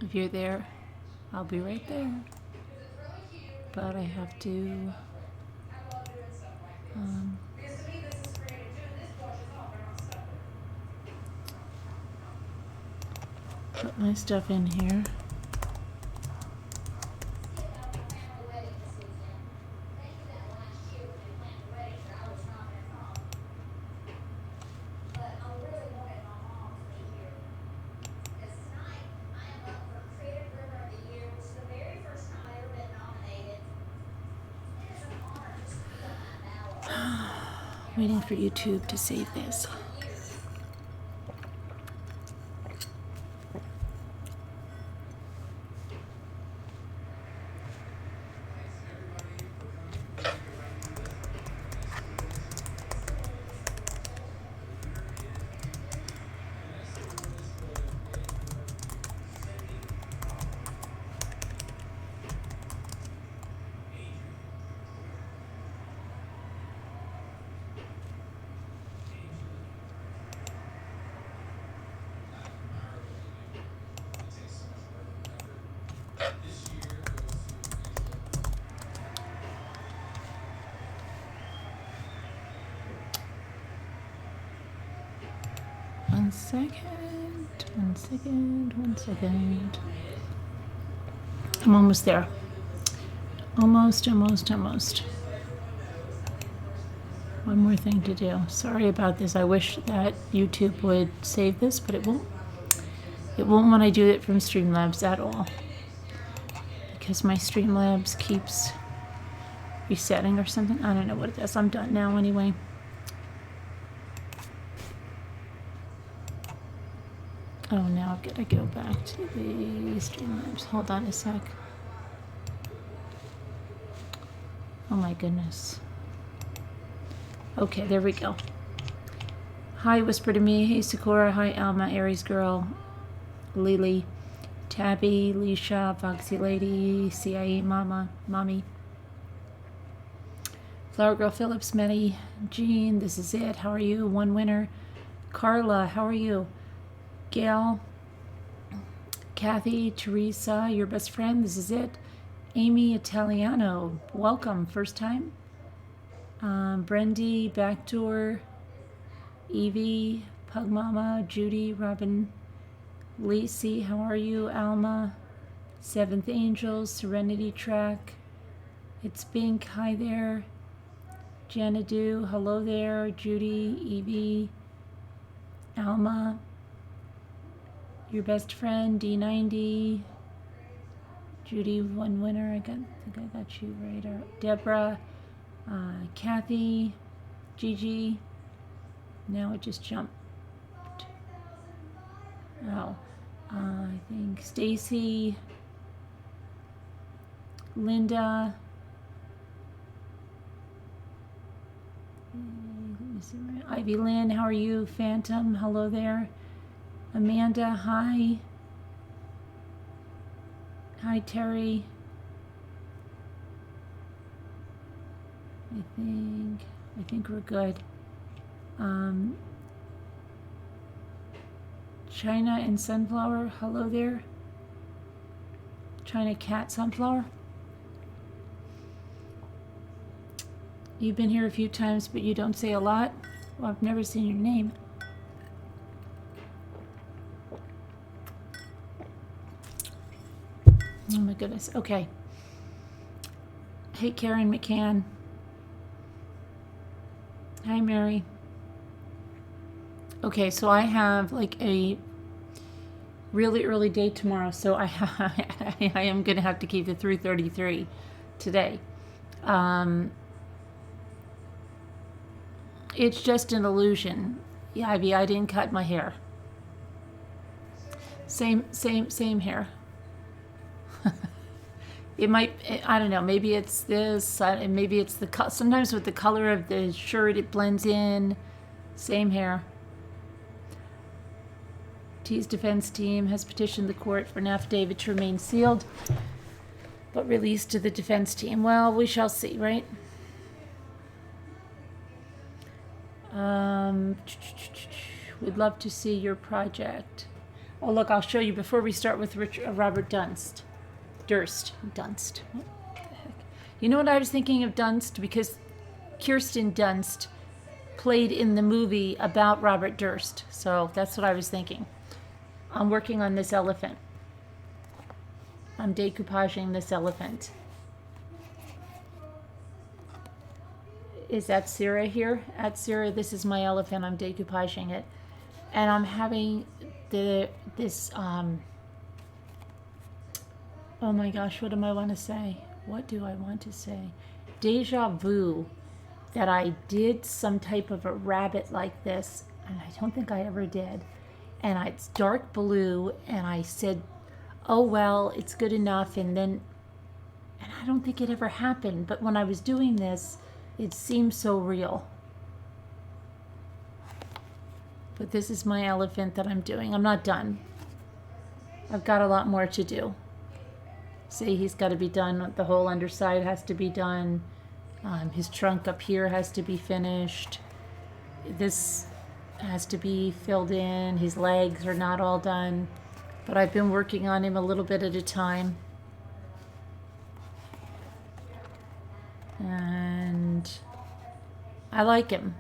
If you're there, I'll be right there. But I have to put my stuff in here. Waiting for YouTube to save this. One second. I'm almost there. Almost. One more thing to do. Sorry about this. I wish that YouTube would save this, but it won't. It won't when I do it from Streamlabs at all. Because my Streamlabs keeps resetting or something. I don't know what it does. I'm done now anyway. Oh, now I've got to go back to the Streamlabs. Hold on a sec. Oh my goodness. Okay, there we go. Hi, Whisper to Me. Hey, Sakura. Hi, Alma, Aries Girl, Lily, Tabby, Leisha, Foxy Lady, CIE Mama, Mommy, Flower Girl Phillips, Meddy, Jean, This Is It. How are you? One winner. Carla, how are you? Gail, Kathy, Teresa, your best friend, This Is It. Amy Italiano, welcome, first time. Brendy, Backdoor, Evie, Pug Mama, Judy, Robin, Lacey, how are you? Alma, Seventh Angels, Serenity Track, It's Bink, hi there. Janadu, hello there. Judy, Evie, Alma, your best friend, D90, Judy, one winner. I think I got you right. Deborah, Kathy, Gigi. Now it just jumped. Oh, I think Stacy, Linda. Ivy Lynn, how are you? Phantom, hello there. Amanda, hi. Hi, Terry. I think we're good. China and Sunflower, hello there. China Cat Sunflower. You've been here a few times, but you don't say a lot. Well, I've never seen your name. Oh my goodness. Okay. Hey, Karen McCann. Hi, Mary. Okay, so I have like a really early day tomorrow, so I am going to have to keep the 3:33 today. It's just an illusion. Yeah, Ivy, I didn't cut my hair. Same hair. It might, I don't know, maybe it's this, maybe it's the, sometimes with the color of the shirt, it blends in. Same hair. T's defense team has petitioned the court for an affidavit to remain sealed, but released to the defense team. Well, we shall see, right? We'd love to see your project. Oh, look, I'll show you before we start with Robert Durst. What the heck? You know what I was thinking of Dunst? Because Kirsten Dunst played in the movie about Robert Durst. So that's what I was thinking. I'm working on this elephant. I'm decoupaging this elephant. Is that Sarah here? At Sarah, this is my elephant. I'm decoupaging it. And I'm having this, oh my gosh, what do I want to say? What do I want to say? Deja vu that I did some type of a rabbit like this, and I don't think I ever did. And it's dark blue, and I said, oh, well, it's good enough. And I don't think it ever happened. But when I was doing this, it seemed so real. But this is my elephant that I'm doing. I'm not done. I've got a lot more to do. See, he's got to be done. The whole underside has to be done. His trunk up here has to be finished. This has to be filled in. His legs are not all done. But I've been working on him a little bit at a time. And I like him.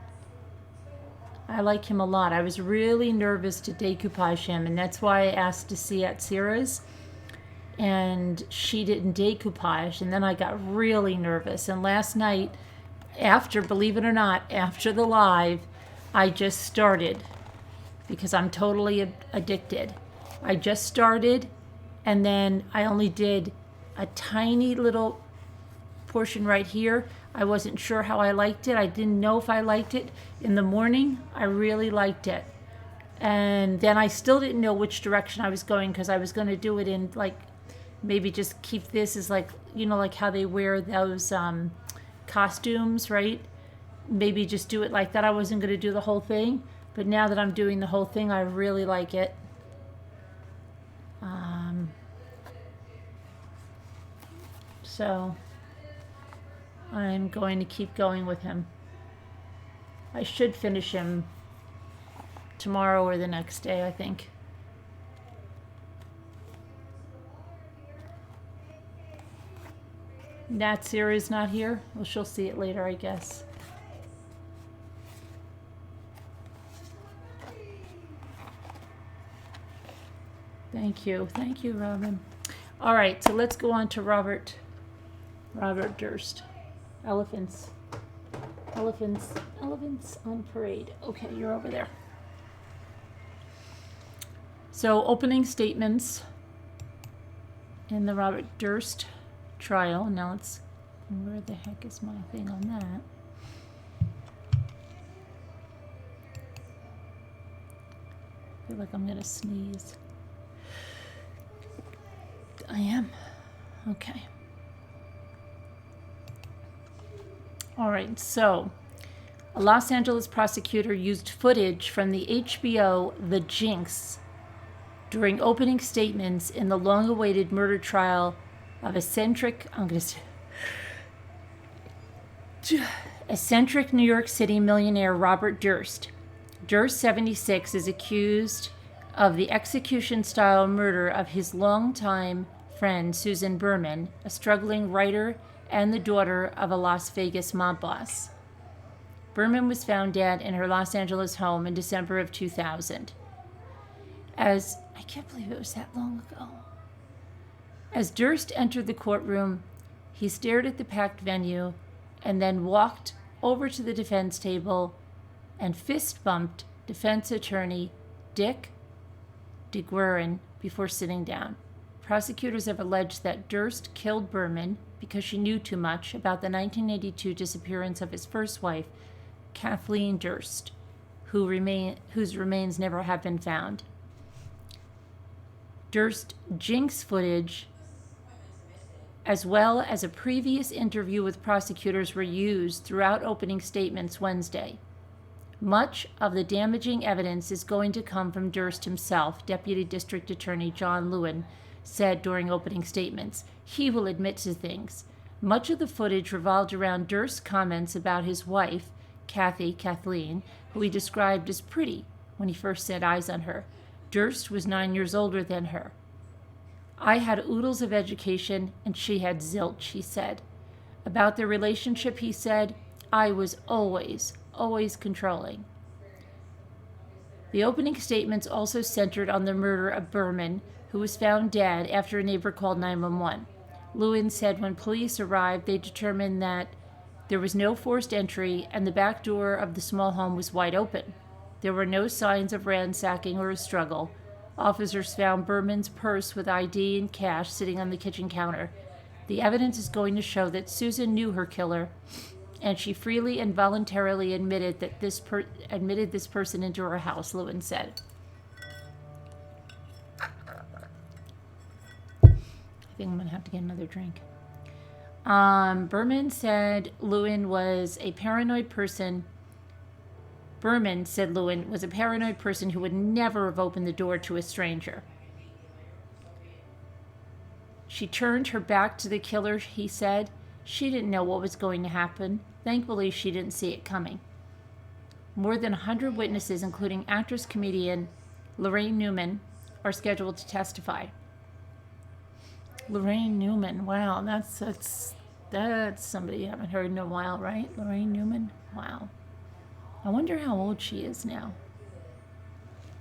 I like him a lot. I was really nervous to decoupage him, and that's why I asked to see at Sarah's. And she didn't decoupage, and then I got really nervous. And last night, believe it or not, after the live, I just started, because I'm totally addicted. I just started, and then I only did a tiny little portion right here. I wasn't sure how I liked it. I didn't know if I liked it. In the morning, I really liked it. And then I still didn't know which direction I was going, because I was going to do it in, like, maybe just keep this as, like, you know, like how they wear those costumes, right? Maybe just do it like that. I wasn't going to do the whole thing. But now that I'm doing the whole thing, I really like it. So I'm going to keep going with him. I should finish him tomorrow or the next day, I think. Nat Sarah's not here. Well, she'll see it later, I guess. Thank you, Robin. All right, so let's go on to Robert Durst. Elephants on parade. Okay, you're over there. So, opening statements in the Robert Durst trial. Now where the heck is my thing on that? I feel like I'm gonna sneeze. I am. Okay. All right, so a Los Angeles prosecutor used footage from the HBO The Jinx during opening statements in the long-awaited murder trial of eccentric New York City millionaire Robert Durst. Durst, 76, is accused of the execution-style murder of his longtime friend Susan Berman, a struggling writer and the daughter of a Las Vegas mob boss. Berman was found dead in her Los Angeles home in December of 2000. I can't believe it was that long ago. As Durst entered the courtroom, he stared at the packed venue and then walked over to the defense table and fist-bumped defense attorney Dick DeGuerin before sitting down. Prosecutors have alleged that Durst killed Berman because she knew too much about the 1982 disappearance of his first wife, Kathleen Durst, whose remains never have been found. Durst jinx footage, as well as a previous interview with prosecutors, were used throughout opening statements Wednesday. Much of the damaging evidence is going to come from Durst himself, Deputy District Attorney John Lewin said during opening statements. He will admit to things. Much of the footage revolved around Durst's comments about his wife, Kathleen, who he described as pretty when he first set eyes on her. Durst was 9 years older than her. I had oodles of education and she had zilch, he said. About their relationship, he said, I was always controlling. The opening statements also centered on the murder of Berman, who was found dead after a neighbor called 911. Lewin said when police arrived, they determined that there was no forced entry and the back door of the small home was wide open. There were no signs of ransacking or a struggle. Officers found Berman's purse with ID and cash sitting on the kitchen counter. The evidence is going to show that Susan knew her killer, and she freely and voluntarily admitted this person into her house, Lewin said. I think I'm going to have to get another drink. Berman said Lewin was a paranoid person. Berman said Lewin was a paranoid person who would never have opened the door to a stranger. She turned her back to the killer, he said. She didn't know what was going to happen. Thankfully, she didn't see it coming. More than 100 witnesses, including actress-comedian Lorraine Newman, are scheduled to testify. Lorraine Newman, wow, that's somebody you haven't heard in a while, right? Lorraine Newman, wow. I wonder how old she is now.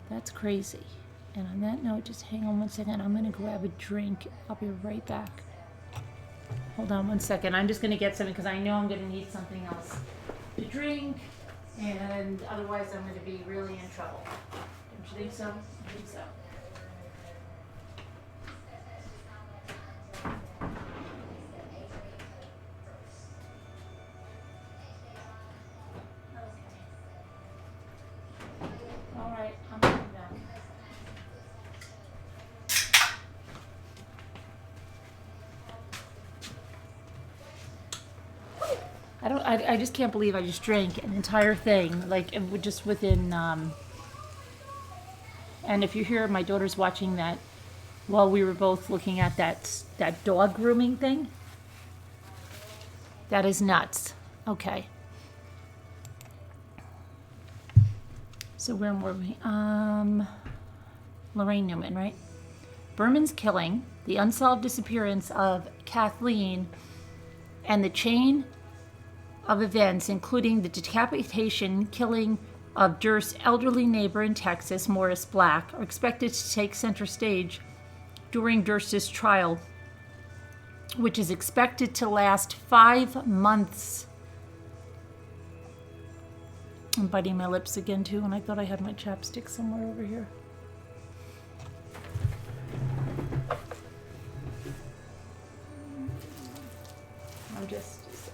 That's crazy. And on that note, just hang on one second. I'm going to grab a drink. I'll be right back. Hold on one second. I'm just going to get something because I know I'm going to need something else to drink. And otherwise, I'm going to be really in trouble. Don't you think so? I think so. I just can't believe I just drank an entire thing, like it would just within, and if you hear my daughter's watching that while we were both looking at that dog grooming thing, that is nuts. Okay. So where were we? Lorraine Newman, right? Berman's killing, the unsolved disappearance of Kathleen, and the chain of events, including the decapitation killing of Durst's elderly neighbor in Texas, Morris Black, are expected to take center stage during Durst's trial, which is expected to last 5 months. I'm biting my lips again, too, and I thought I had my chapstick somewhere over here.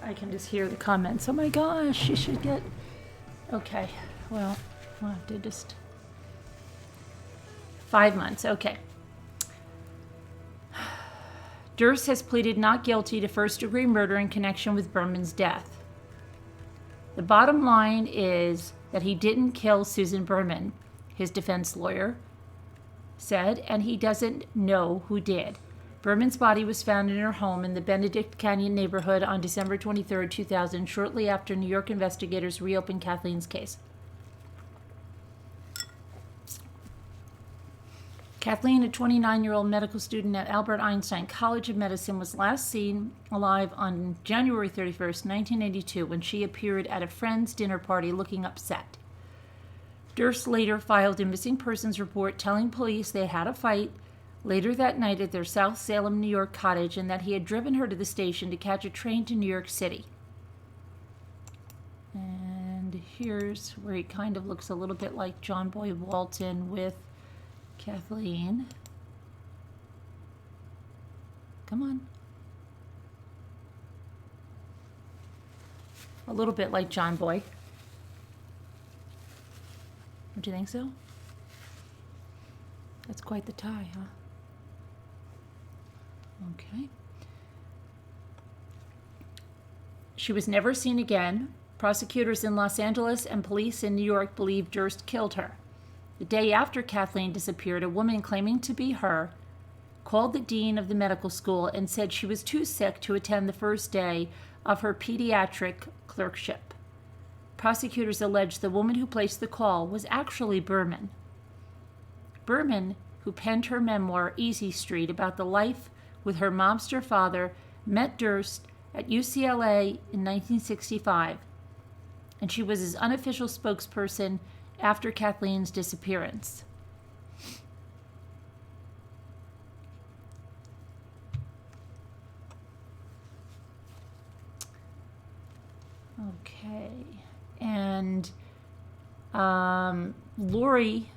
I can just hear the comments. Oh my gosh, you should get... Okay, well, I'll have to just... 5 months, okay. Durst has pleaded not guilty to first-degree murder in connection with Berman's death. The bottom line is that he didn't kill Susan Berman, his defense lawyer said, and he doesn't know who did. Berman's body was found in her home in the Benedict Canyon neighborhood on December 23, 2000, shortly after New York investigators reopened Kathleen's case. Kathleen, a 29-year-old medical student at Albert Einstein College of Medicine, was last seen alive on January 31, 1982, when she appeared at a friend's dinner party looking upset. Durst later filed a missing persons report telling police they had a fight later that night at their South Salem, New York cottage, and that he had driven her to the station to catch a train to New York City. And here's where he kind of looks a little bit like John Boy Walton with Kathleen. Come on. A little bit like John Boy. Don't you think so? That's quite the tie, huh? Okay. She was never seen again. Prosecutors in Los Angeles and police in New York believe Durst killed her. The day after Kathleen disappeared, a woman claiming to be her called the dean of the medical school and said she was too sick to attend the first day of her pediatric clerkship. Prosecutors allege the woman who placed the call was actually Berman. Berman, who penned her memoir, Easy Street, about the life with her mobster father, met Durst at UCLA in 1965, and she was his unofficial spokesperson after Kathleen's disappearance. Okay, and Lori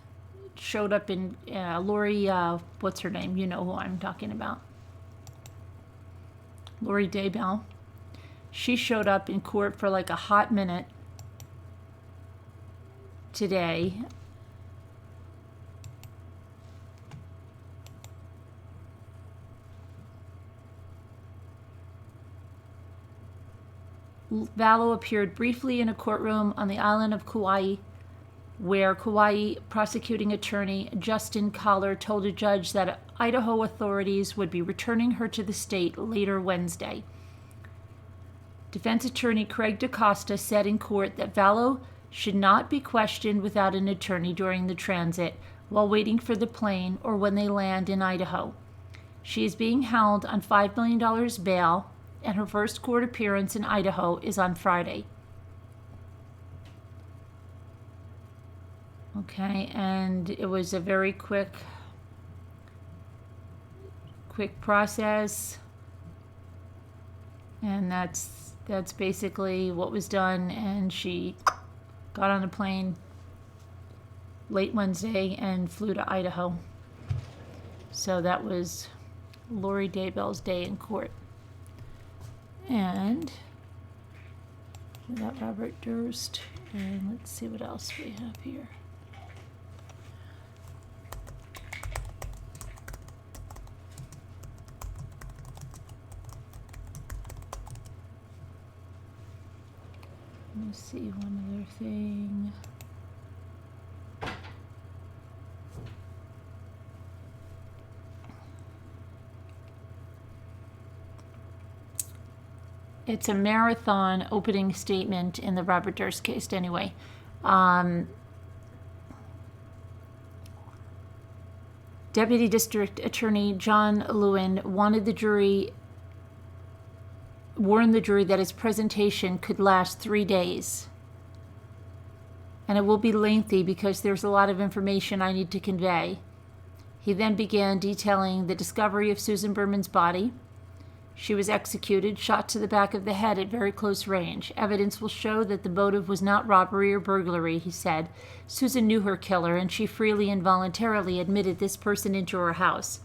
showed up in, Lori, what's her name? You know who I'm talking about. Lori Daybell. She showed up in court for like a hot minute today. Vallow appeared briefly in a courtroom on the island of Kauai, where Kauai prosecuting attorney Justin Collar told a judge that Idaho authorities would be returning her to the state later Wednesday. Defense attorney Craig DaCosta said in court that Vallow should not be questioned without an attorney during the transit, while waiting for the plane, or when they land in Idaho. She is being held on $5 million bail, and her first court appearance in Idaho is on Friday. Okay, and it was a very quick process, and that's basically what was done. And she got on a plane late Wednesday and flew to Idaho. So that was Lori Daybell's day in court. And we got Robert Durst, and let's see what else we have here. Let me see one other thing. It's a marathon opening statement in the Robert Durst case anyway. Deputy District Attorney John Lewin warned the jury that his presentation could last 3 days. And it will be lengthy because there's a lot of information I need to convey. He then began detailing the discovery of Susan Berman's body. She was executed, shot to the back of the head at very close range. Evidence will show that the motive was not robbery or burglary, he said. Susan knew her killer, and she freely and voluntarily admitted this person into her house.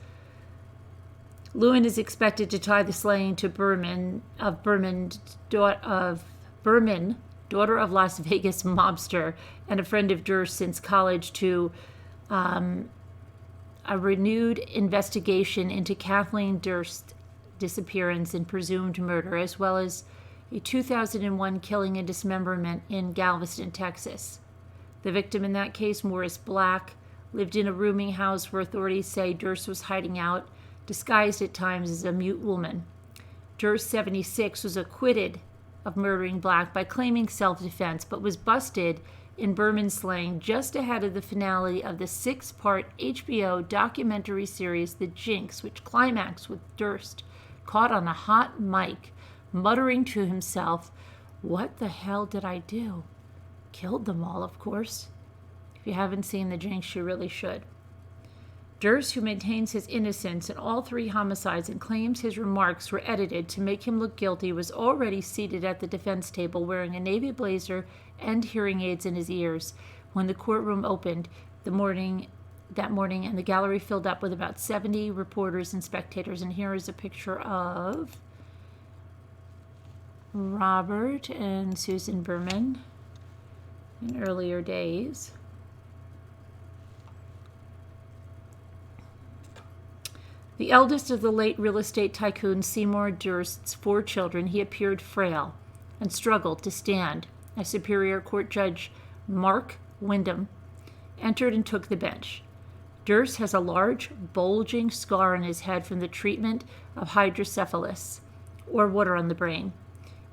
Lewin is expected to tie the slaying to Berman, daughter of Las Vegas mobster and a friend of Durst since college, to a renewed investigation into Kathleen Durst's disappearance and presumed murder, as well as a 2001 killing and dismemberment in Galveston, Texas. The victim in that case, Morris Black, lived in a rooming house where authorities say Durst was hiding out, disguised at times as a mute woman. Durst, 76, was acquitted of murdering Black by claiming self-defense, but was busted in Berman's slaying just ahead of the finale of the 6-part HBO documentary series The Jinx, which climaxed with Durst caught on a hot mic, muttering to himself, "What the hell did I do?" Killed them all, of course. If you haven't seen The Jinx, you really should. Durst, who maintains his innocence in all 3 homicides and claims his remarks were edited to make him look guilty, was already seated at the defense table wearing a navy blazer and hearing aids in his ears when the courtroom opened that morning, and the gallery filled up with about 70 reporters and spectators. And here is a picture of Robert and Susan Berman in earlier days. The eldest of the late real estate tycoon Seymour Durst's 4 children, he appeared frail and struggled to stand as Superior Court Judge Mark Wyndham entered and took the bench. Durst has a large, bulging scar on his head from the treatment of hydrocephalus, or water on the brain,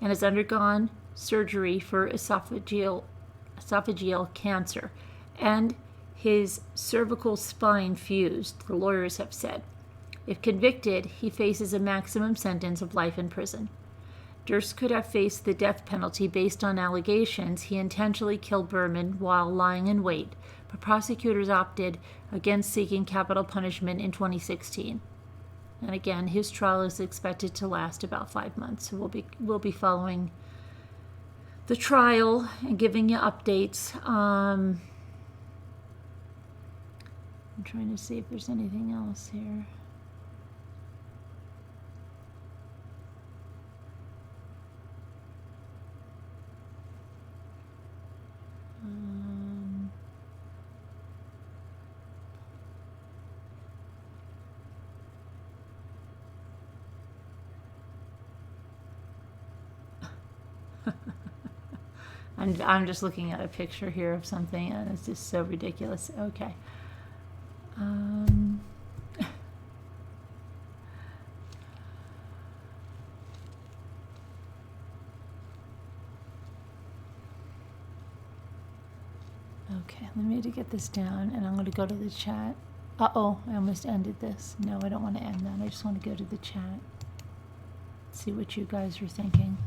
and has undergone surgery for esophageal cancer. And His cervical spine fused, the lawyers have said. If convicted, he faces a maximum sentence of life in prison. Durst could have faced the death penalty based on allegations he intentionally killed Berman while lying in wait, but prosecutors opted against seeking capital punishment in 2016. And again, his trial is expected to last about 5 months. So we'll be following the trial and giving you updates. I'm trying to see if there's anything else here. I'm just looking at a picture here of something, and it's just so ridiculous. Okay. Okay, let me get this down, and I'm going to go to the chat. Uh-oh, I almost ended this. No, I don't want to end that. I just want to go to the chat. See what you guys are thinking.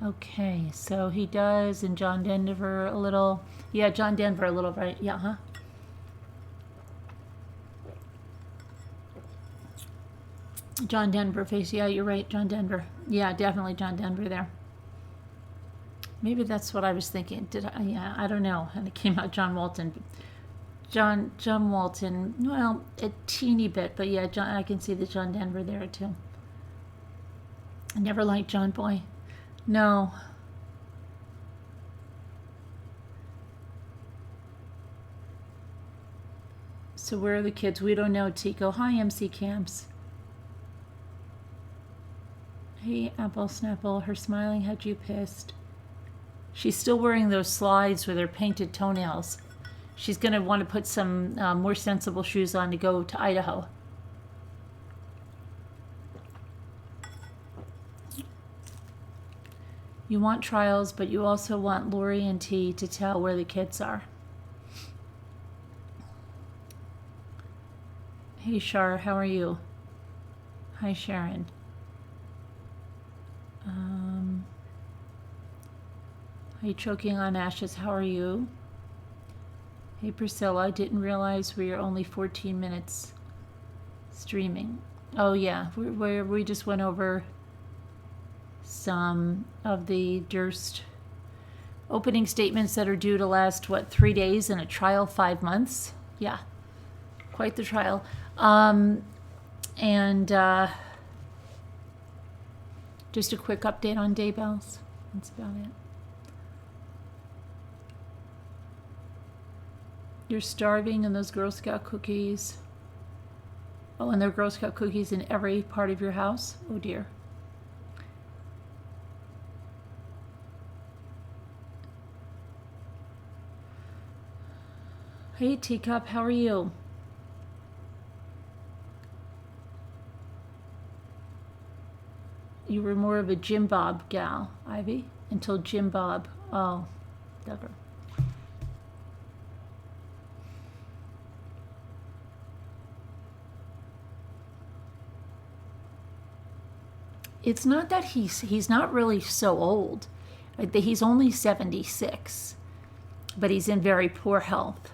Okay, so he does, and John Denver a little. Yeah, John Denver a little, right? Yeah, huh? John Denver face. Yeah, you're right, John Denver. Yeah, definitely John Denver there. Maybe that's what I was thinking. Did I? Yeah, I don't know. And it came out John Walton. John Walton. Well, a teeny bit, but yeah, John. I can see the John Denver there too. I never liked John Boy. No. So where are the kids? We don't know, Tico. Hi, MC Camps. Hey, Apple Snapple. Her smiling had you pissed. She's still wearing those slides with her painted toenails. She's going to want to put some more sensible shoes on to go to Idaho. You want trials, but you also want Lori and T to tell where the kids are. Hey, Shar, how are you? Hi, Sharon. Hey, Choking on Ashes, how are you? Hey, Priscilla, didn't realize we are only 14 minutes streaming. Oh, yeah, we just went over some of the Durst opening statements that are due to last, 3 days, in a trial 5 months? Yeah, quite the trial. Just a quick update on Daybells. That's about it. You're starving, and those Girl Scout cookies. Oh, and there are Girl Scout cookies in every part of your house? Oh, dear. Hey, Teacup, how are you? You were more of a Jim Bob gal, Ivy, until Jim Bob. Oh, Deborah. It's not that he's not really so old. He's only 76, but he's in very poor health.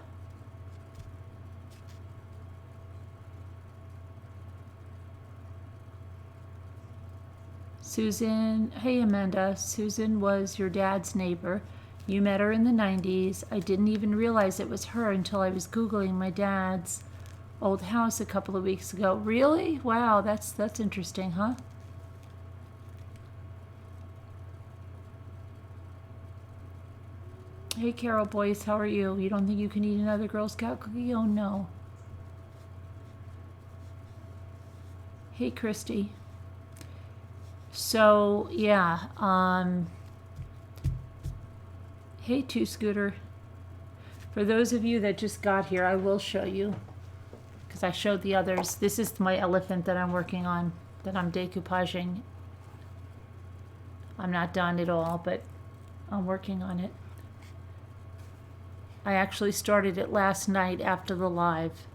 Susan, hey Amanda, Susan was your dad's neighbor. You met her in the 90s. I didn't even realize it was her until I was Googling my dad's old house a couple of weeks ago. Really? Wow, that's interesting, huh? Hey Carol Boyce, how are you? You don't think you can eat another Girl Scout cookie? Oh no. Hey Christy. So, yeah, hey, Two Scooter. For those of you that just got here, I will show you, because I showed the others. This is my elephant that I'm working on, that I'm decoupaging. I'm not done at all, but I'm working on it. I actually started it last night after the live.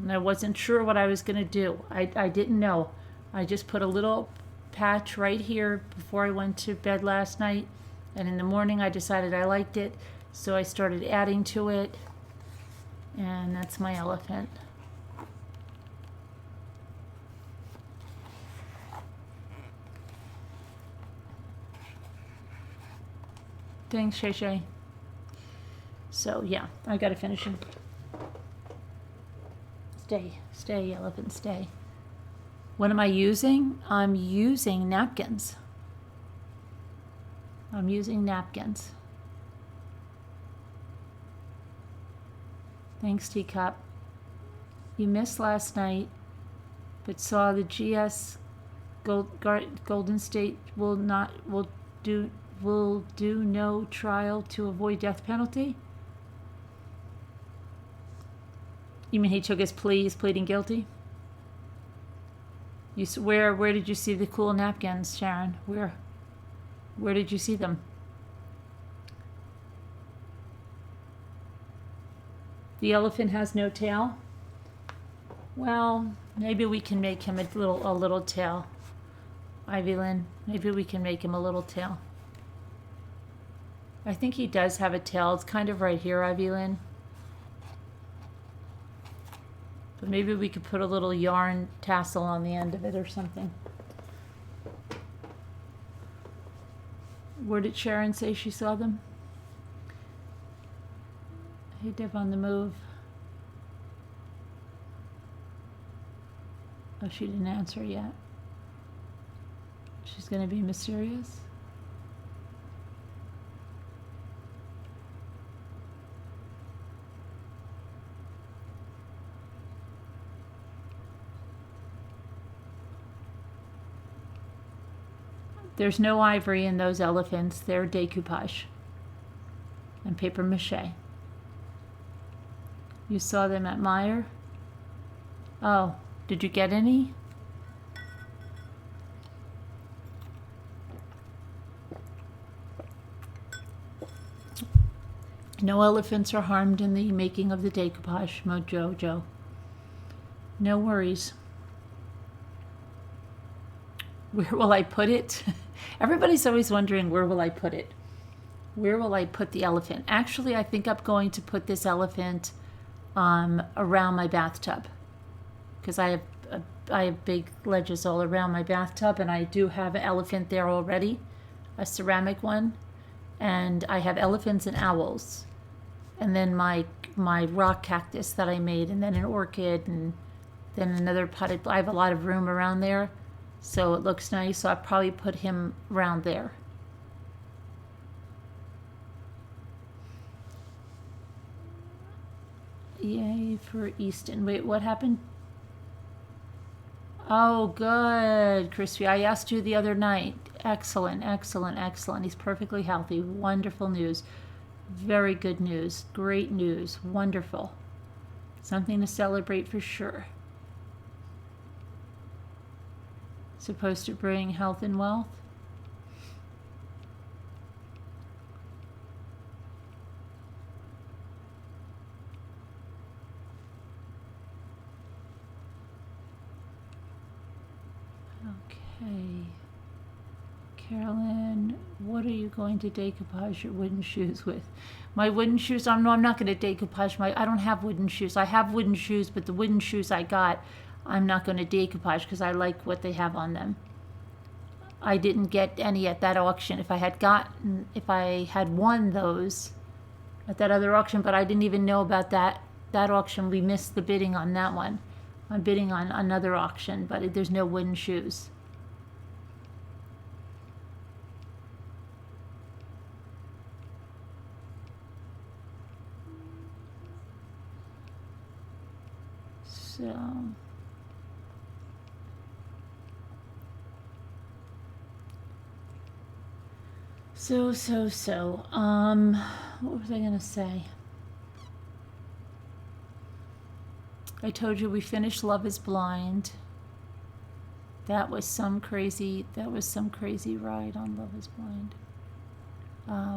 And I wasn't sure what I was going to do. I didn't know. I just put a little patch right here before I went to bed last night. And in the morning I decided I liked it. So I started adding to it. And that's my elephant. Thanks, Shay Shay. So yeah, I gotta finish him. Stay, elephant, stay. What am I using? I'm using napkins. I'm using napkins. Thanks, Teacup. You missed last night, but saw the GS Golden State will do no trial to avoid death penalty. You mean he took his plea? He's pleading guilty. Where did you see the cool napkins, Sharon? Where did you see them? The elephant has no tail. Well, maybe we can make him a little tail. Ivy Lynn, maybe we can make him a little tail. I think he does have a tail. It's kind of right here, Ivy Lynn. But maybe we could put a little yarn tassel on the end of it or something. Where did Sharon say she saw them? Hey, Deb on the move. Oh, she didn't answer yet. She's going to be mysterious. There's no ivory in those elephants. They're decoupage and paper mache. You saw them at Meyer? Oh, did you get any? No elephants are harmed in the making of the decoupage, Mojo. No worries. Where will I put it? Everybody's always wondering, where will I put it? Where will I put the elephant? Actually, I think I'm going to put this elephant around my bathtub, because I have big ledges all around my bathtub, and I do have an elephant there already, a ceramic one, and I have elephants and owls, and then my rock cactus that I made, and then an orchid, and then another potted. I have a lot of room around there, so it looks nice. So I'll probably put him around there. Yay for Easton. Wait, what happened? Oh, good, Crispy. I asked you the other night. Excellent. He's perfectly healthy. Wonderful news. Very good news. Great news. Wonderful. Something to celebrate for sure. Supposed to bring health and wealth. Okay. Carolyn, what are you going to decoupage your wooden shoes with? My wooden shoes? I'm not going to decoupage I don't have wooden shoes. I have wooden shoes, but the wooden shoes I got, I'm not going to decoupage because I like what they have on them. I didn't get any at that auction. If I had won those at that other auction, but I didn't even know about that auction. We missed the bidding on that one. I'm bidding on another auction, but there's no wooden shoes. So, what was I gonna say? I told you we finished Love is Blind. That was some crazy ride on Love is Blind.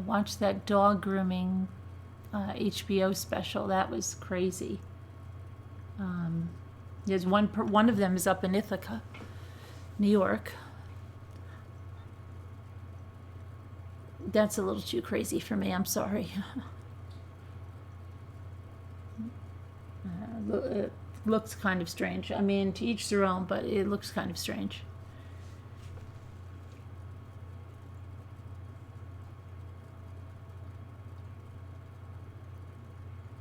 Watch that dog grooming HBO special. That was crazy. There's one of them is up in Ithaca, New York. That's a little too crazy for me. I'm sorry. It looks kind of strange. I mean, to each their own, but it looks kind of strange.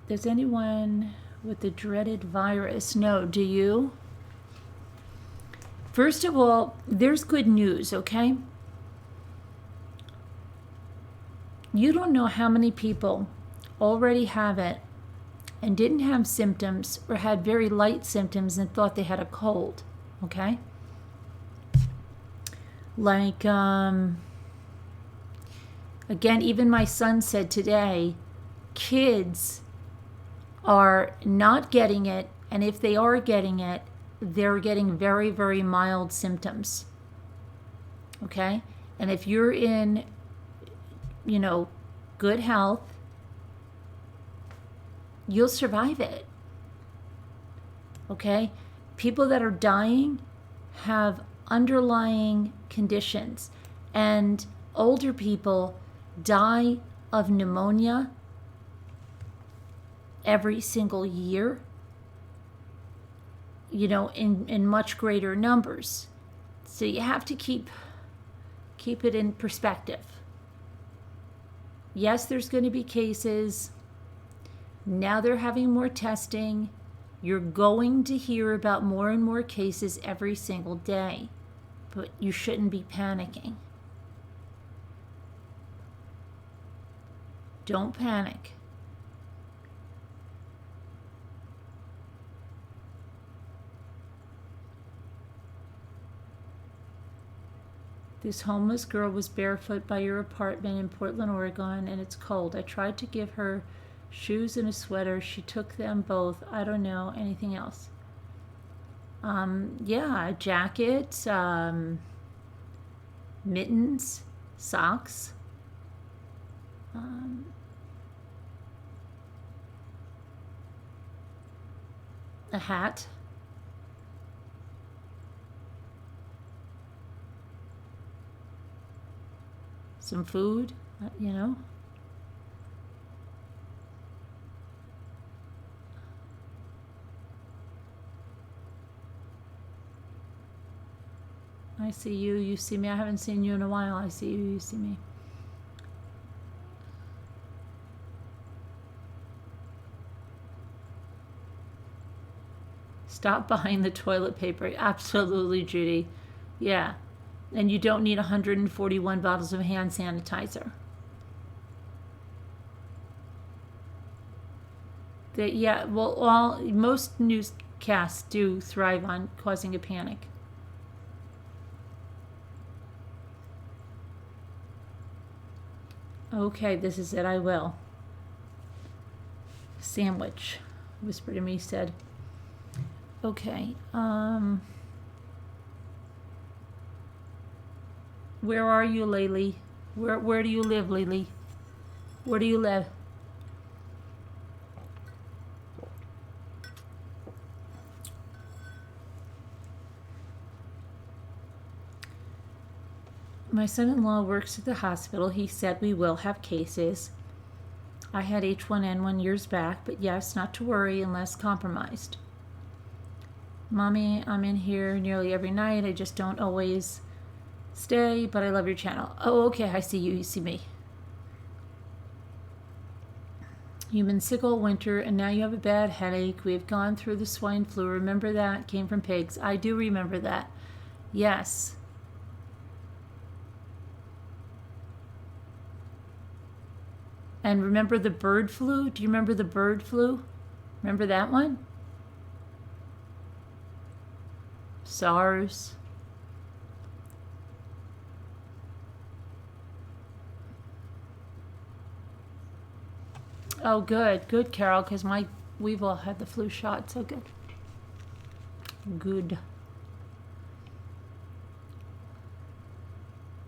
Does anyone with the dreaded virus know? Do you? First of all, there's good news, okay? You don't know how many people already have it and didn't have symptoms or had very light symptoms and thought they had a cold, okay? Like, again, even my son said today, kids are not getting it, and if they are getting it, they're getting very, very mild symptoms, okay? And if you're in, good health, you'll survive it, okay? People that are dying have underlying conditions, and older people die of pneumonia every single year, in much greater numbers. So you have to keep it in perspective. Yes, there's going to be cases. Now they're having more testing. You're going to hear about more and more cases every single day, but you shouldn't be panicking. Don't panic. This homeless girl was barefoot by your apartment in Portland, Oregon, and it's cold. I tried to give her shoes and a sweater. She took them both. I don't know anything else. Yeah, a jacket, mittens, socks, a hat. Some food, I see you, you see me. I haven't seen you in a while. I see you, you see me. Stop buying the toilet paper. Absolutely, Judy. Yeah. And you don't need 141 bottles of hand sanitizer. Most newscasts do thrive on causing a panic. Okay, this is it. I will. Sandwich, whispered to me, said. Okay. Where are you, Laylee? Where do you live, Laylee? Where do you live? My son-in-law works at the hospital. He said we will have cases. I had H1N1 years back, but yes, not to worry unless compromised. Mommy, I'm in here nearly every night. I just don't always stay, but I love your channel. Oh, okay, I see you. You see me. You've been sick all winter, and now you have a bad headache. We have gone through the swine flu. Remember that? Came from pigs. I do remember that. Yes. And remember the bird flu? Do you remember the bird flu? Remember that one? SARS. Oh, good, Carol, because we've all had the flu shot, so good. Good.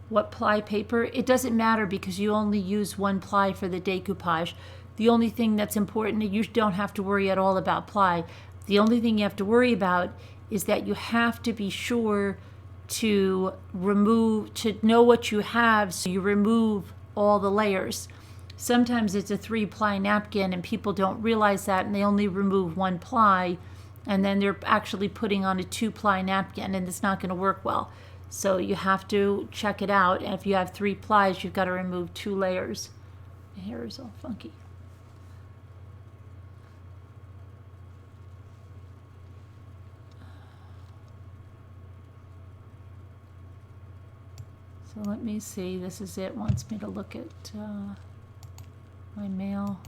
What ply paper? It doesn't matter because you only use one ply for the decoupage. The only thing that's important, you don't have to worry at all about ply. The only thing you have to worry about is that you have to be sure to know what you have, so you remove all the layers. Sometimes it's a 3-ply napkin and people don't realize that, and they only remove 1 ply, and then they're actually putting on a 2-ply napkin, and it's not going to work well. So you have to check it out, and if you have 3 plies, you've got to remove 2 layers. The hair is all funky. So let me see, this is it, wants me to look at my mail.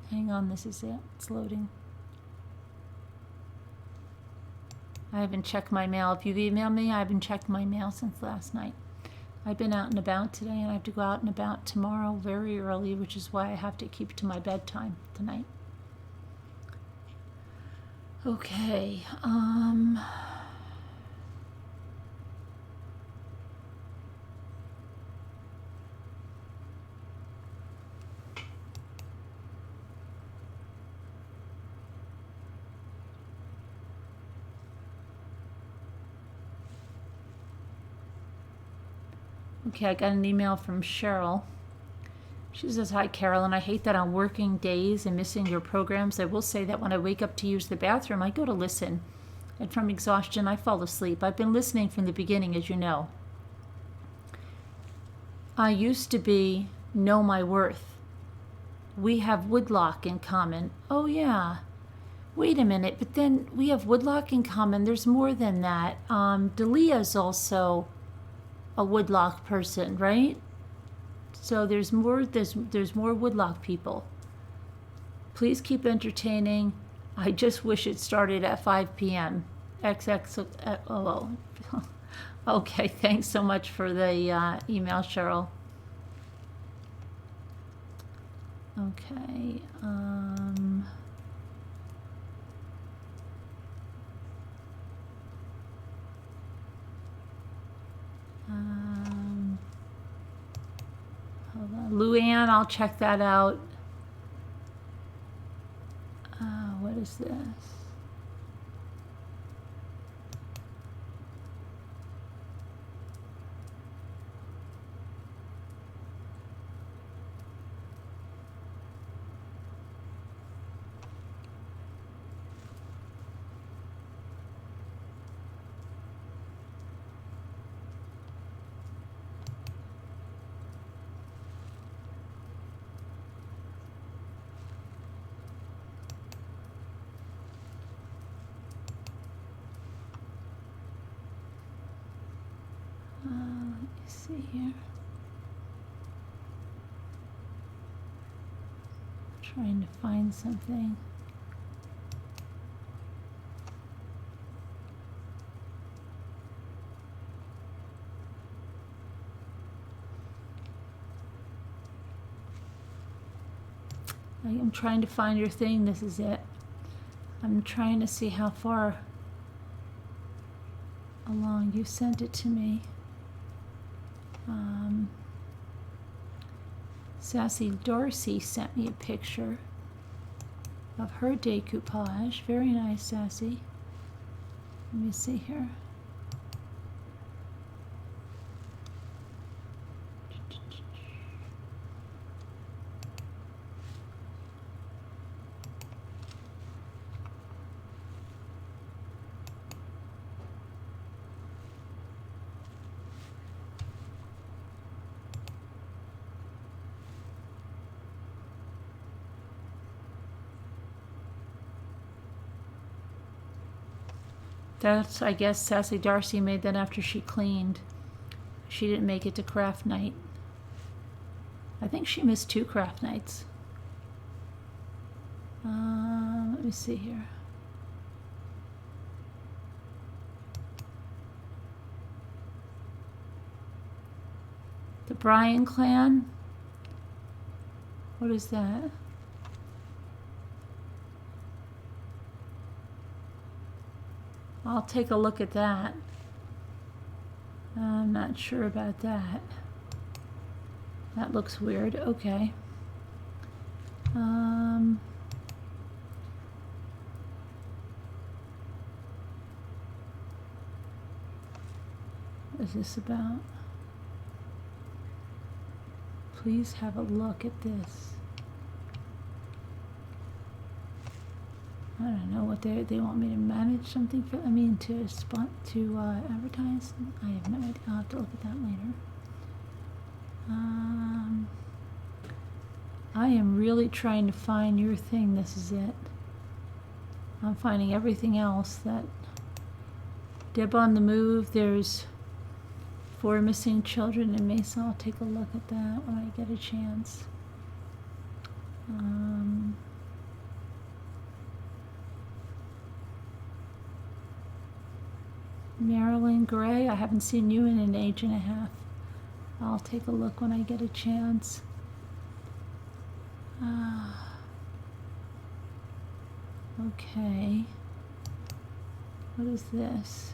Hang on, this is it, it's loading. I haven't checked my mail. If you've emailed me, I haven't checked my mail since last night. I've been out and about today, and I have to go out and about tomorrow very early, which is why I have to keep to my bedtime tonight. Okay, I got an email from Cheryl. She says, "Hi, Carolyn. I hate that on working days and missing your programs. I will say that when I wake up to use the bathroom, I go to listen. And from exhaustion, I fall asleep. I've been listening from the beginning, as you know. I used to be Know My Worth. We have woodlock in common." Oh, yeah. Wait a minute, but then we have woodlock in common. There's more than that. Delia's also a woodlock person, right? So there's more woodlock people. Please keep entertaining. I just wish it started at 5 p.m. XXOO. Okay, thanks so much for the email, Cheryl. Okay. Hold on. Luann, I'll check that out. What is this? Let me see here. Trying to find something. I am trying to find your thing. This is it. I'm trying to see how far along you sent it to me. Sassy Darcy sent me a picture of her decoupage. Very nice, Sassy. Let me see here. That's, I guess, Sassy Darcy made that after she cleaned. She didn't make it to craft night. I think she missed 2 craft nights. Let me see here. The Bryan clan? What is that? I'll take a look at that. I'm not sure about that. That looks weird. Okay. What is this about? Please have a look at this. I don't know what they want me to manage something for. I mean, to advertise. I have no idea. I'll have to look at that later. I am really trying to find your thing. This is it. I'm finding everything else. That Deb on the Move. There's 4 missing children in Mesa. I'll take a look at that when I get a chance. Marilyn Gray, I haven't seen you in an age and a half. I'll take a look when I get a chance. Okay. What is this?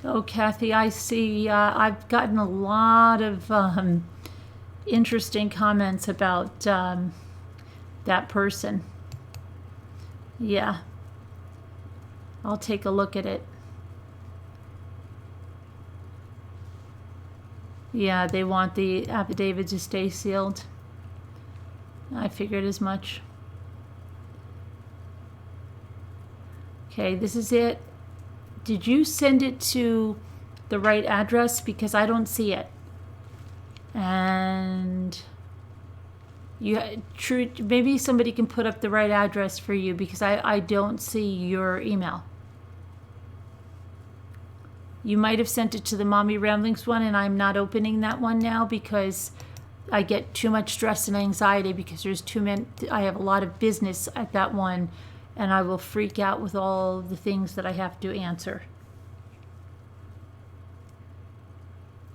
Oh, Kathy, I see. I've gotten a lot of interesting comments about that person. Yeah. I'll take a look at it. Yeah, they want the affidavit to stay sealed. I figured as much. Okay, this is it. Did you send it to the right address? Because I don't see it. And maybe somebody can put up the right address for you, because I don't see your email. You might have sent it to the Mommy Ramblings one, and I'm not opening that one now because I get too much stress and anxiety because there's too many. I have a lot of business at that one, and I will freak out with all the things that I have to answer.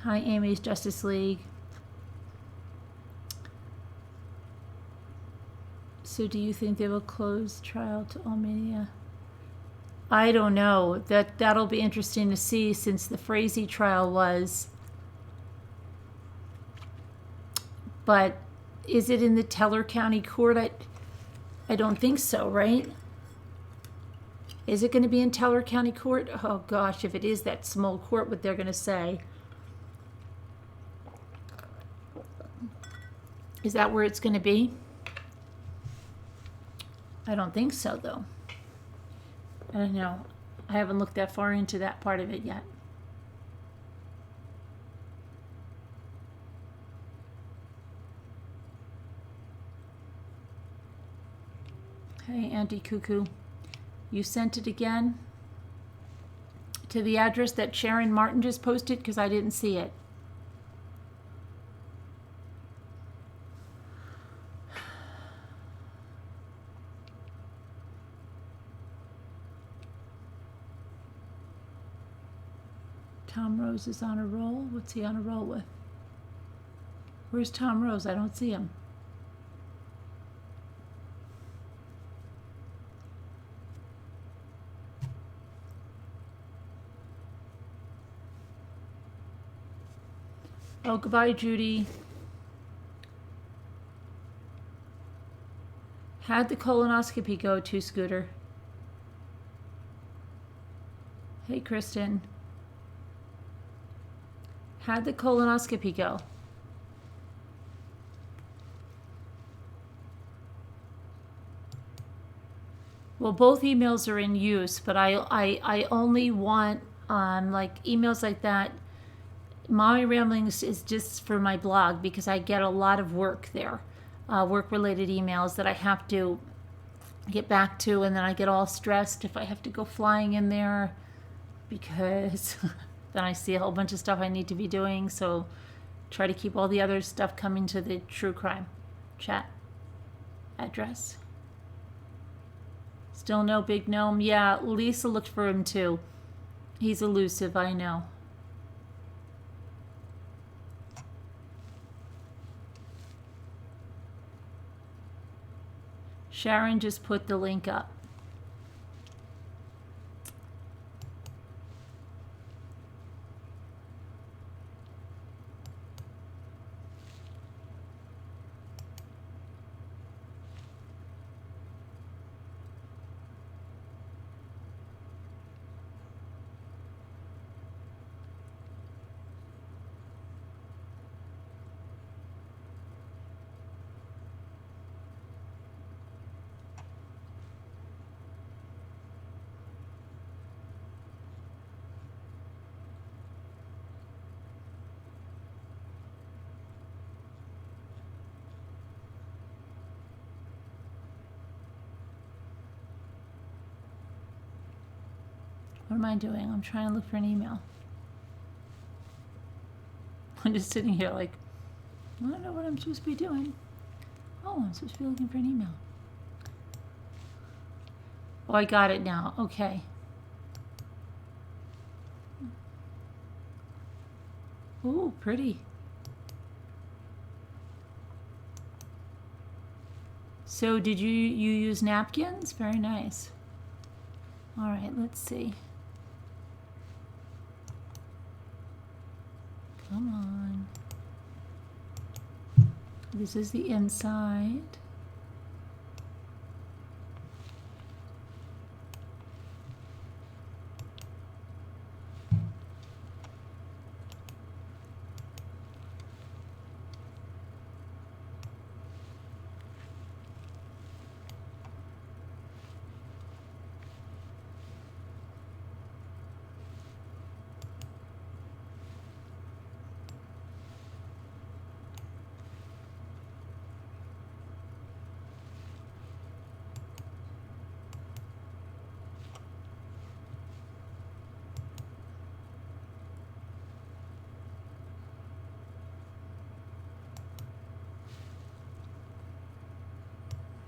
Hi, Amy's Justice League. So do you think they will close trial to all media? I don't know. That'll be interesting to see, since the Frazee trial was. But is it in the Teller County Court? I don't think so, right? Is it going to be in Teller County Court? Oh gosh, if it is that small court, what they're going to say. Is that where it's going to be? I don't think so, though. I don't know. I haven't looked that far into that part of it yet. Hey, Auntie Cuckoo. You sent it again to the address that Sharon Martin just posted, because I didn't see it. Tom Rose is on a roll. What's he on a roll with? Where's Tom Rose? I don't see him. Oh, goodbye, Judy. How'd the colonoscopy go to, Scooter? Hey, Kristen. How'd the colonoscopy go? Well, both emails are in use, but I only want like emails like that. Mommy Ramblings is just for my blog, because I get a lot of work there, work-related emails that I have to get back to, and then I get all stressed if I have to go flying in there, because then I see a whole bunch of stuff I need to be doing. So try to keep all the other stuff coming to the true crime chat address. Still no big gnome. Yeah, Lisa looked for him too. He's elusive, I know. Sharon just put the link up. What am I doing? I'm trying to look for an email. I'm just sitting here like, I don't know what I'm supposed to be doing. Oh, I'm supposed to be looking for an email. Oh, I got it now. Okay. Ooh, pretty. So did you use napkins? Very nice. All right, let's see. Come on. This is the inside.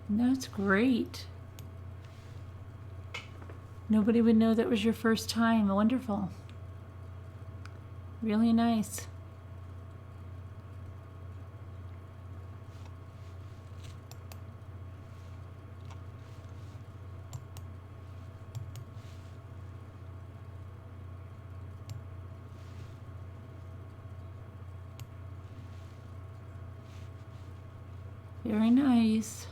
That's great. Nobody would know that was your first time. Wonderful. Really nice. Very nice.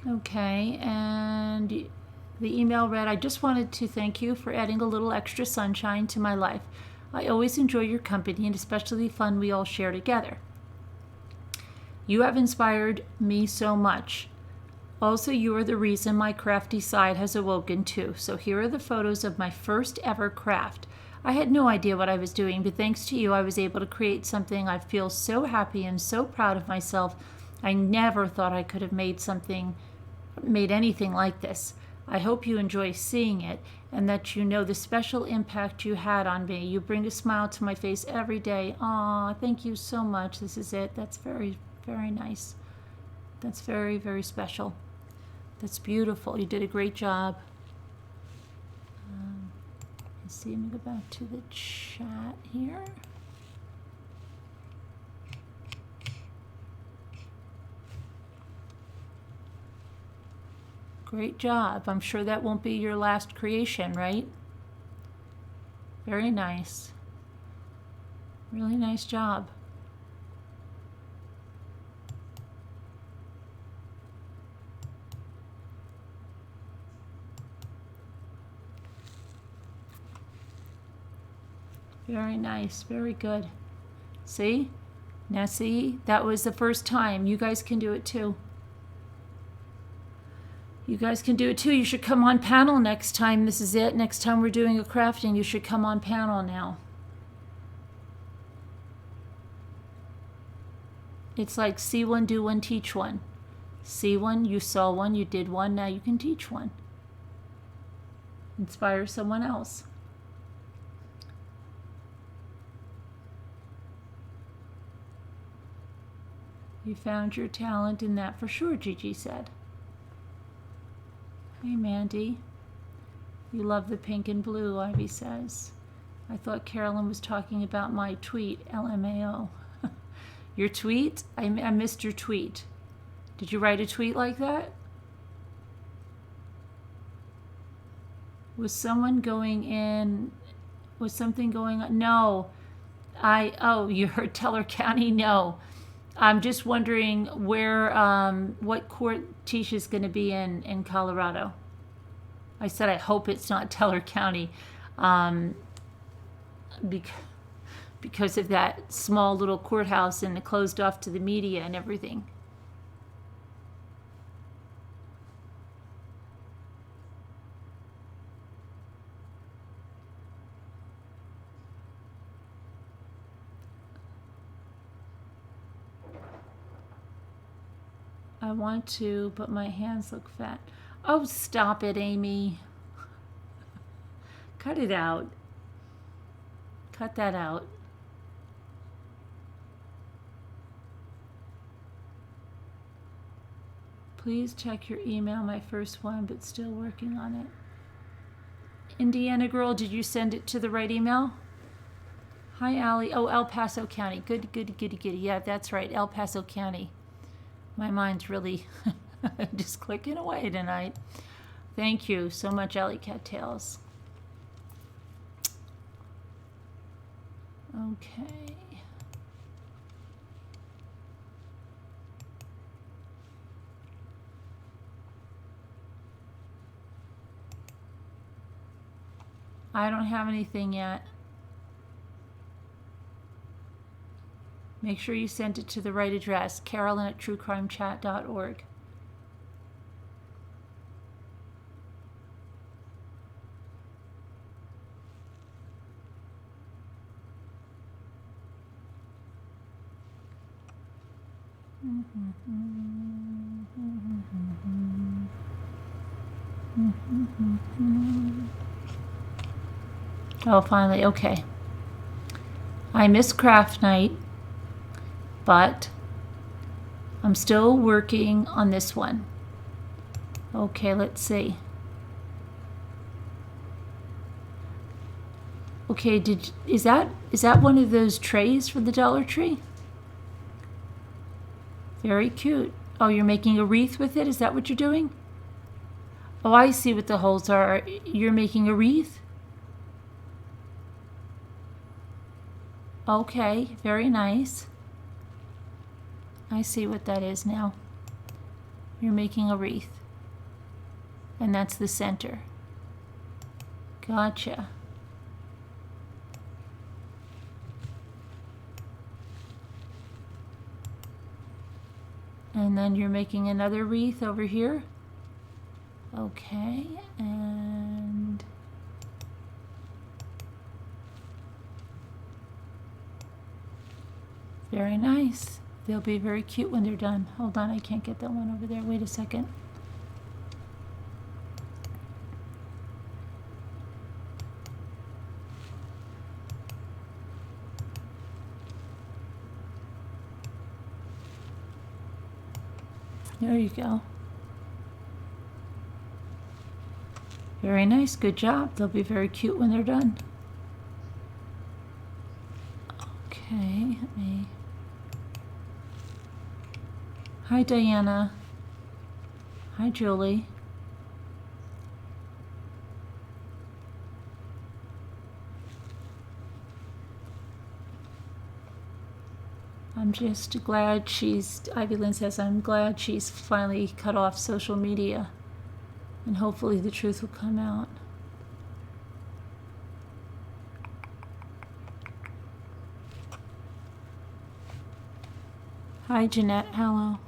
Okay, and the email read, I just wanted to thank you for adding a little extra sunshine to my life. I always enjoy your company and especially the fun we all share together. You have inspired me so much. Also, you are the reason my crafty side has awoken too. So here are the photos of my first ever craft. I had no idea what I was doing, but thanks to you, I was able to create something. I feel so happy and so proud of myself. I never thought I could have made anything like this. I hope you enjoy seeing it and that you know the special impact you had on me. You bring a smile to my face every day. Aw, thank you so much. This is it. That's very, very nice. That's very, very special. That's beautiful. You did a great job. Let's see, let me go back to the chat here. Great job. I'm sure that won't be your last creation, right? Very nice. Really nice job. Very nice. Very good. See? Now see? That was the first time. You guys can do it too. You guys can do it too. You should come on panel next time. This is it. Next time we're doing a crafting, you should come on panel now. It's like see one, do one, teach one. See one, you saw one, you did one, now you can teach one. Inspire someone else. You found your talent in that for sure, Gigi said. Hey, Mandy. You love the pink and blue, Ivy says. I thought Carolyn was talking about my tweet, LMAO. Your tweet? I missed your tweet. Did you write a tweet like that? Was someone going in? Was something going on? No. You heard Teller County? No. I'm just wondering where, what court Tisha's going to be in Colorado. I said I hope it's not Teller County, because of that small little courthouse and it closed off to the media and everything. I want to, but my hands look fat. Oh, stop it, Amy. Cut it out. Cut that out. Please check your email, my first one, but still working on it. Indiana girl, did you send it to the right email? Hi, Allie. Oh, El Paso County. Good. Yeah, that's right, El Paso County. My mind's really just clicking away tonight. Thank you so much, Alley Cattails. Okay. I don't have anything yet. Make sure you send it to the right address, carolyn@truecrimechat.org. Oh, finally, okay. I miss craft night, but I'm still working on this one. Okay, let's see. Okay, is that one of those trays from the Dollar Tree? Very cute. Oh, you're making a wreath with it? Is that what you're doing? Oh, I see what the holes are. You're making a wreath? Okay, very nice. I see what that is now. You're making a wreath. And that's the center. Gotcha. And then you're making another wreath over here. Okay, and very nice. They'll be very cute when they're done. Hold on, I can't get that one over there. Wait a second. There you go. Very nice, good job. They'll be very cute when they're done. Okay, let me... Hi, Diana. Hi, Julie. I'm just glad Ivy Lynn says, I'm glad she's finally cut off social media. And hopefully the truth will come out. Hi, Jeanette. Hello.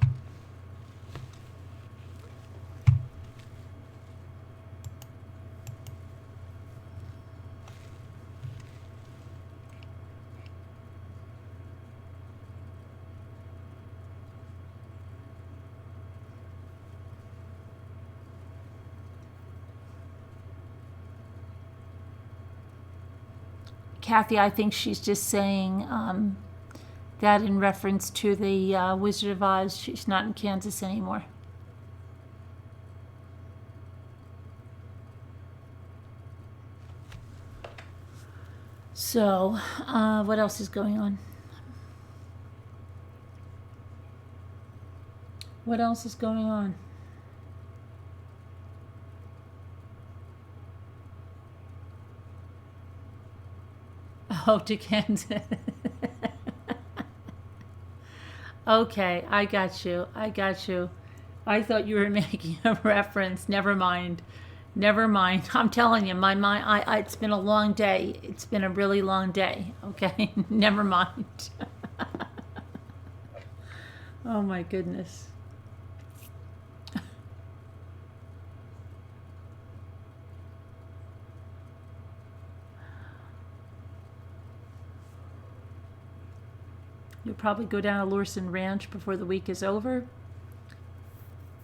Kathy, I think she's just saying that in reference to the Wizard of Oz. She's not in Kansas anymore. So, what else is going on? What else is going on? Oh, to Kansas. Okay, I got you. I got you. I thought you were making a reference. Never mind. Never mind. I'm telling you, my mind. It's been a long day. It's been a really long day. Okay, never mind. Oh my goodness. You'll probably go down to Lorson Ranch before the week is over.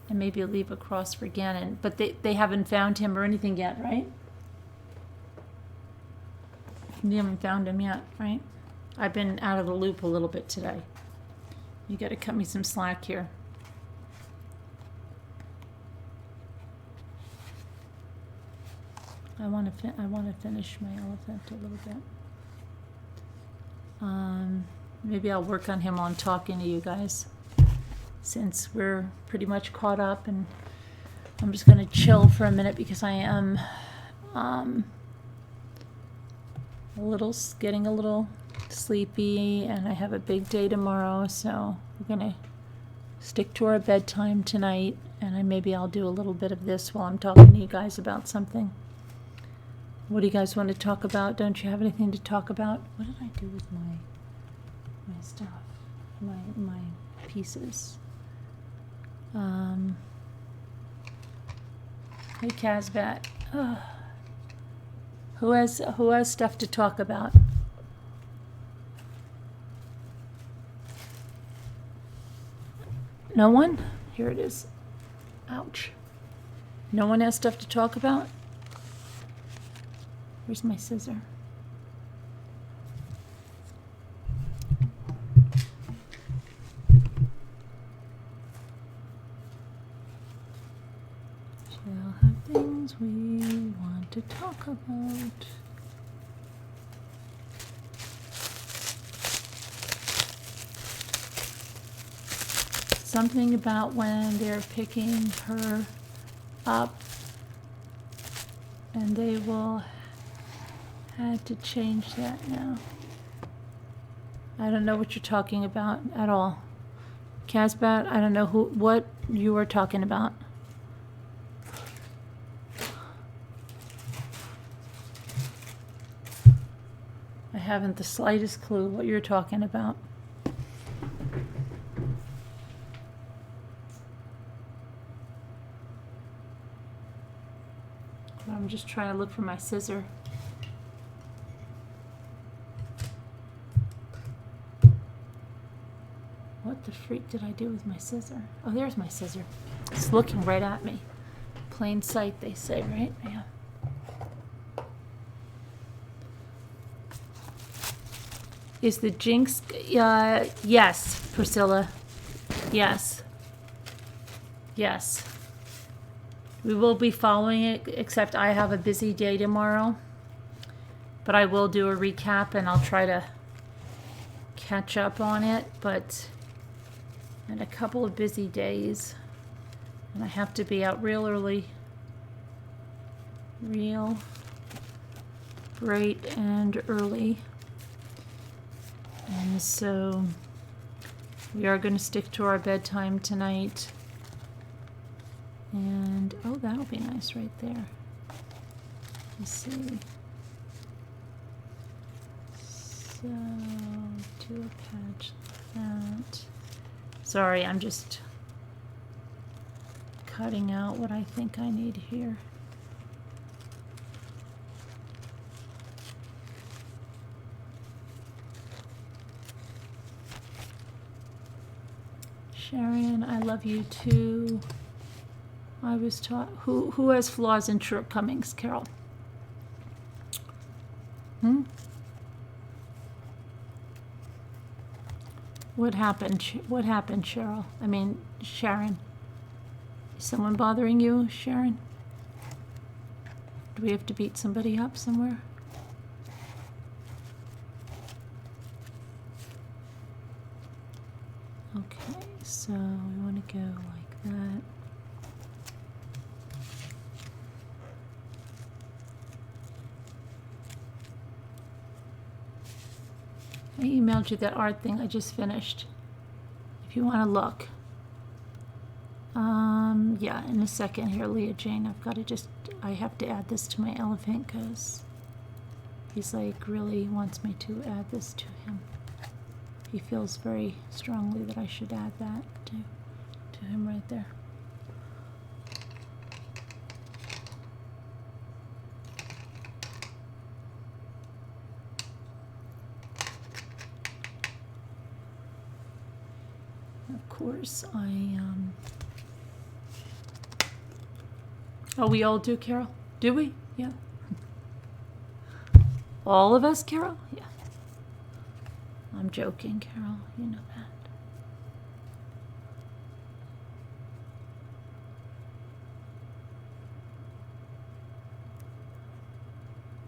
And maybe you'll leave across for Gannon. But they haven't found him or anything yet, right? You haven't found him yet, right? I've been out of the loop a little bit today. You got to cut me some slack here. I want to finish my elephant a little bit. Maybe I'll work on him on talking to you guys, since we're pretty much caught up, and I'm just going to chill for a minute because I am getting a little sleepy, and I have a big day tomorrow, so we're going to stick to our bedtime tonight, and maybe I'll do a little bit of this while I'm talking to you guys about something. What do you guys want to talk about? Don't you have anything to talk about? What did I do with my stuff, my pieces? Hey, Casbat. Who has stuff to talk about? No one? Here it is. Ouch. No one has stuff to talk about? Where's my scissor? Shall have things we want to talk about. Something about when they're picking her up, and they will have to change that now. I don't know what you're talking about at all. Casbat, I don't know what you are talking about. I haven't the slightest clue what you're talking about. I'm just trying to look for my scissor. What the freak did I do with my scissor? Oh, there's my scissor. It's looking right at me. Plain sight, they say, right? Yeah. Is the jinx? Yes, Priscilla. Yes. Yes. We will be following it, except I have a busy day tomorrow. But I will do a recap, and I'll try to catch up on it. But and a couple of busy days, and I have to be out real early, real bright and early, and so we are going to stick to our bedtime tonight. And oh, that'll be nice right there. Let's see. So do a patch like that. Sorry, I'm just cutting out what I think I need here. Sharon, I love you too. I was taught who has flaws and shortcomings, Carol? What happened? What happened, Cheryl? I mean, Sharon. Is someone bothering you, Sharon? Do we have to beat somebody up somewhere? Okay, so we want to go like that. I emailed you that art thing I just finished, if you want to look. Yeah, in a second here, Leah Jane. I have to add this to my elephant because he's like really wants me to add this to him. He feels very strongly that I should add that to him right there. Of course, oh, we all do, Carol? Do we? Yeah. All of us, Carol? Yeah. I'm joking, Carol. You know that.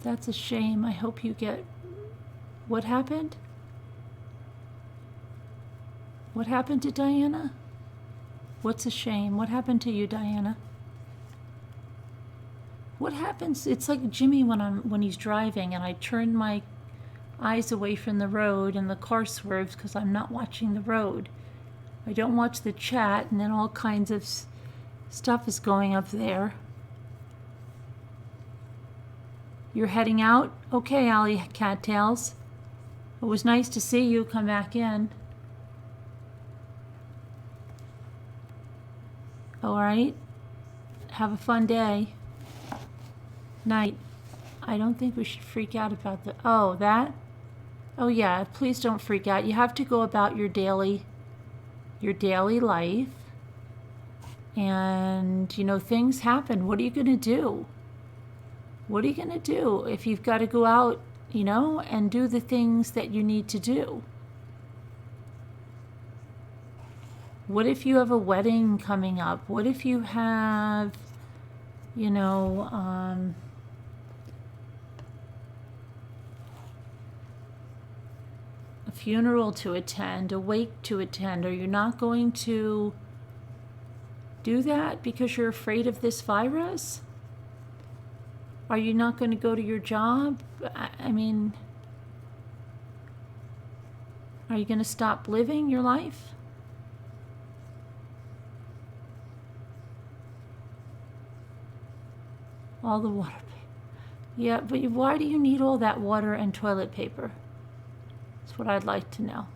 That's a shame. I hope you get... What happened? What happened to Diana? What's a shame? What happened to you, Diana? What happens? It's like Jimmy when he's driving and I turn my eyes away from the road and the car swerves because I'm not watching the road. I don't watch the chat and then all kinds of stuff is going up there. You're heading out? Okay, Allie Cattails. It was nice to see you come back in. All right. Have a fun day. Night. I don't think we should freak out about the... Oh, that? Oh, yeah. Please don't freak out. You have to go about your daily life. And, you know, things happen. What are you going to do? What are you going to do if you've got to go out, you know, and do the things that you need to do? What if you have a wedding coming up? What if you have, you know, a funeral to attend, a wake to attend? Are you not going to do that because you're afraid of this virus? Are you not going to go to your job? I mean, are you going to stop living your life? All the water. Yeah, but why do you need all that water and toilet paper? That's what I'd like to know.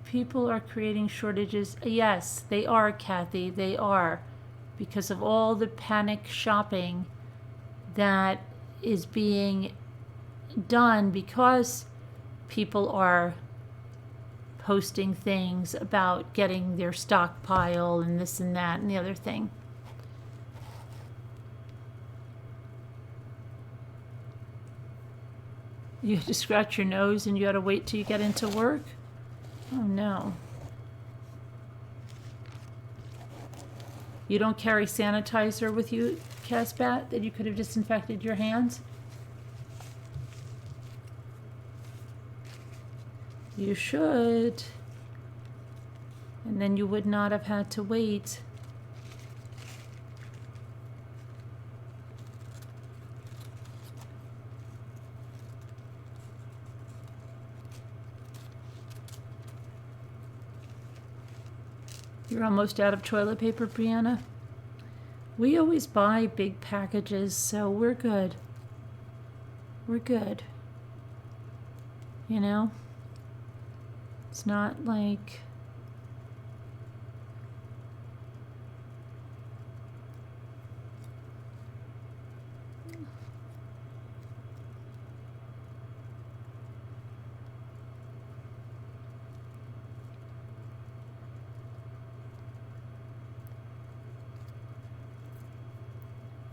People are creating shortages. Yes, they are, Kathy. They are. Because of all the panic shopping that is being done because people are posting things about getting their stockpile and this and that and the other thing. You have to scratch your nose and you got to wait till you get into work? Oh no. You don't carry sanitizer with you, Casbat, that you could have disinfected your hands? You should. And then you would not have had to wait. You're almost out of toilet paper, Brianna? We always buy big packages, so we're good. We're good. You know? It's not like...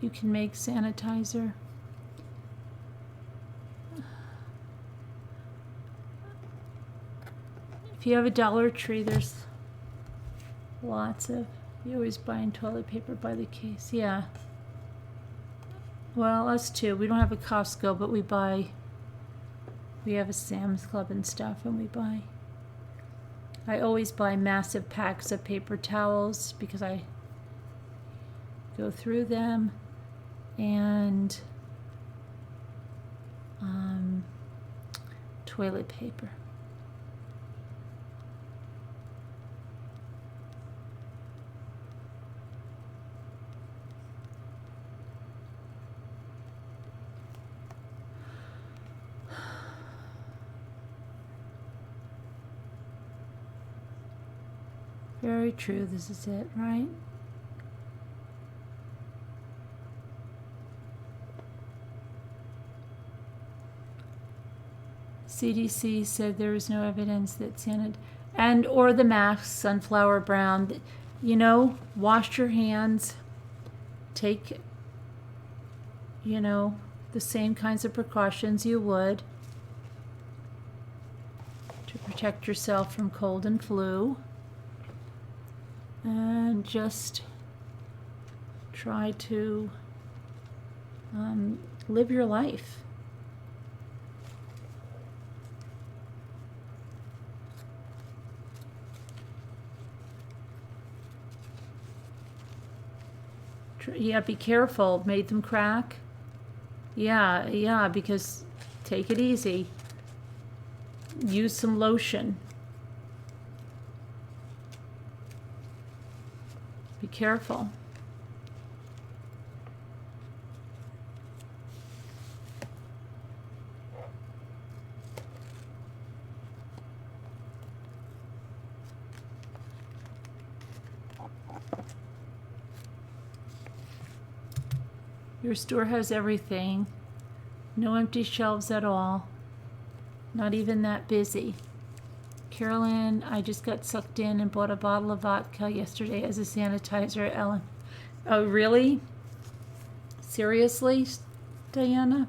you can make sanitizer. If you have a Dollar Tree, there's lots of, you always buying toilet paper by the case. Yeah. Well, us too. We don't have a Costco, but we have a Sam's Club and stuff, and we buy. I always buy massive packs of paper towels because I go through them, and toilet paper. Very true, this is it, right? CDC said there is no evidence that or the masks, sunflower brown, wash your hands, take, the same kinds of precautions you would to protect yourself from cold and flu. And just try to live your life. Yeah, be careful. Made them crack. Yeah, because take it easy. Use some lotion. Be careful. Your store has everything. No empty shelves at all. Not even that busy. Carolyn, I just got sucked in and bought a bottle of vodka yesterday as a sanitizer. Ellen. Oh, really? Seriously, Diana?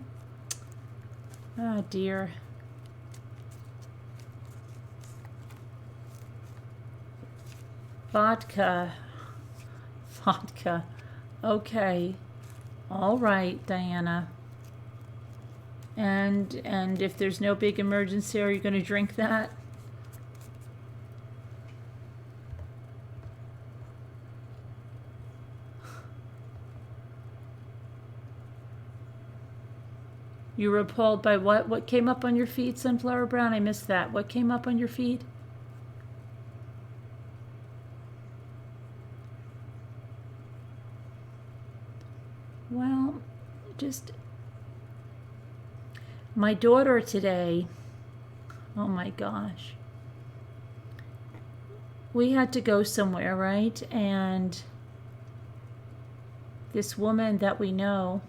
Oh, dear. Vodka. Okay. All right, Diana. And if there's no big emergency, are you going to drink that? You were appalled by what? What came up on your feed, Sunflower Brown? I missed that. What came up on your feed? Well, just my daughter today, oh my gosh. We had to go somewhere, right? And this woman that we know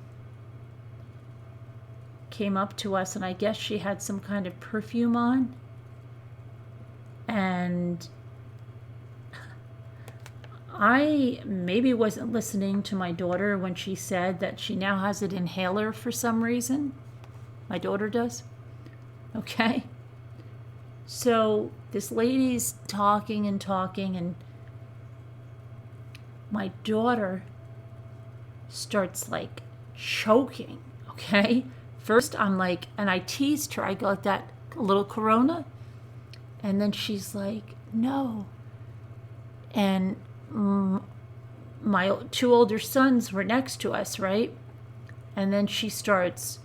came up to us, and I guess she had some kind of perfume on, and I maybe wasn't listening to my daughter when she said that she now has an inhaler for some reason. My daughter does. Okay. So this lady's talking, and my daughter starts like choking. Okay. First, I'm like, and I teased her. I got that little Corona. And then she's like, no. And my two older sons were next to us, right? And then she starts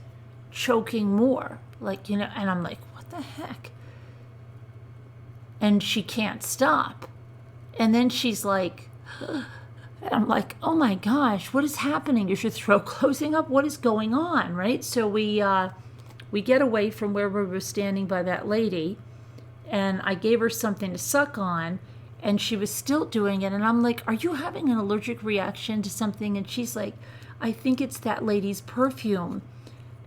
choking more. Like, and I'm like, what the heck? And she can't stop. And then she's like, and I'm like, oh my gosh, what is happening? Is your throat closing up? What is going on, right? So we get away from where we were standing by that lady, and I gave her something to suck on, and she was still doing it. And I'm like, are you having an allergic reaction to something? And she's like, I think it's that lady's perfume.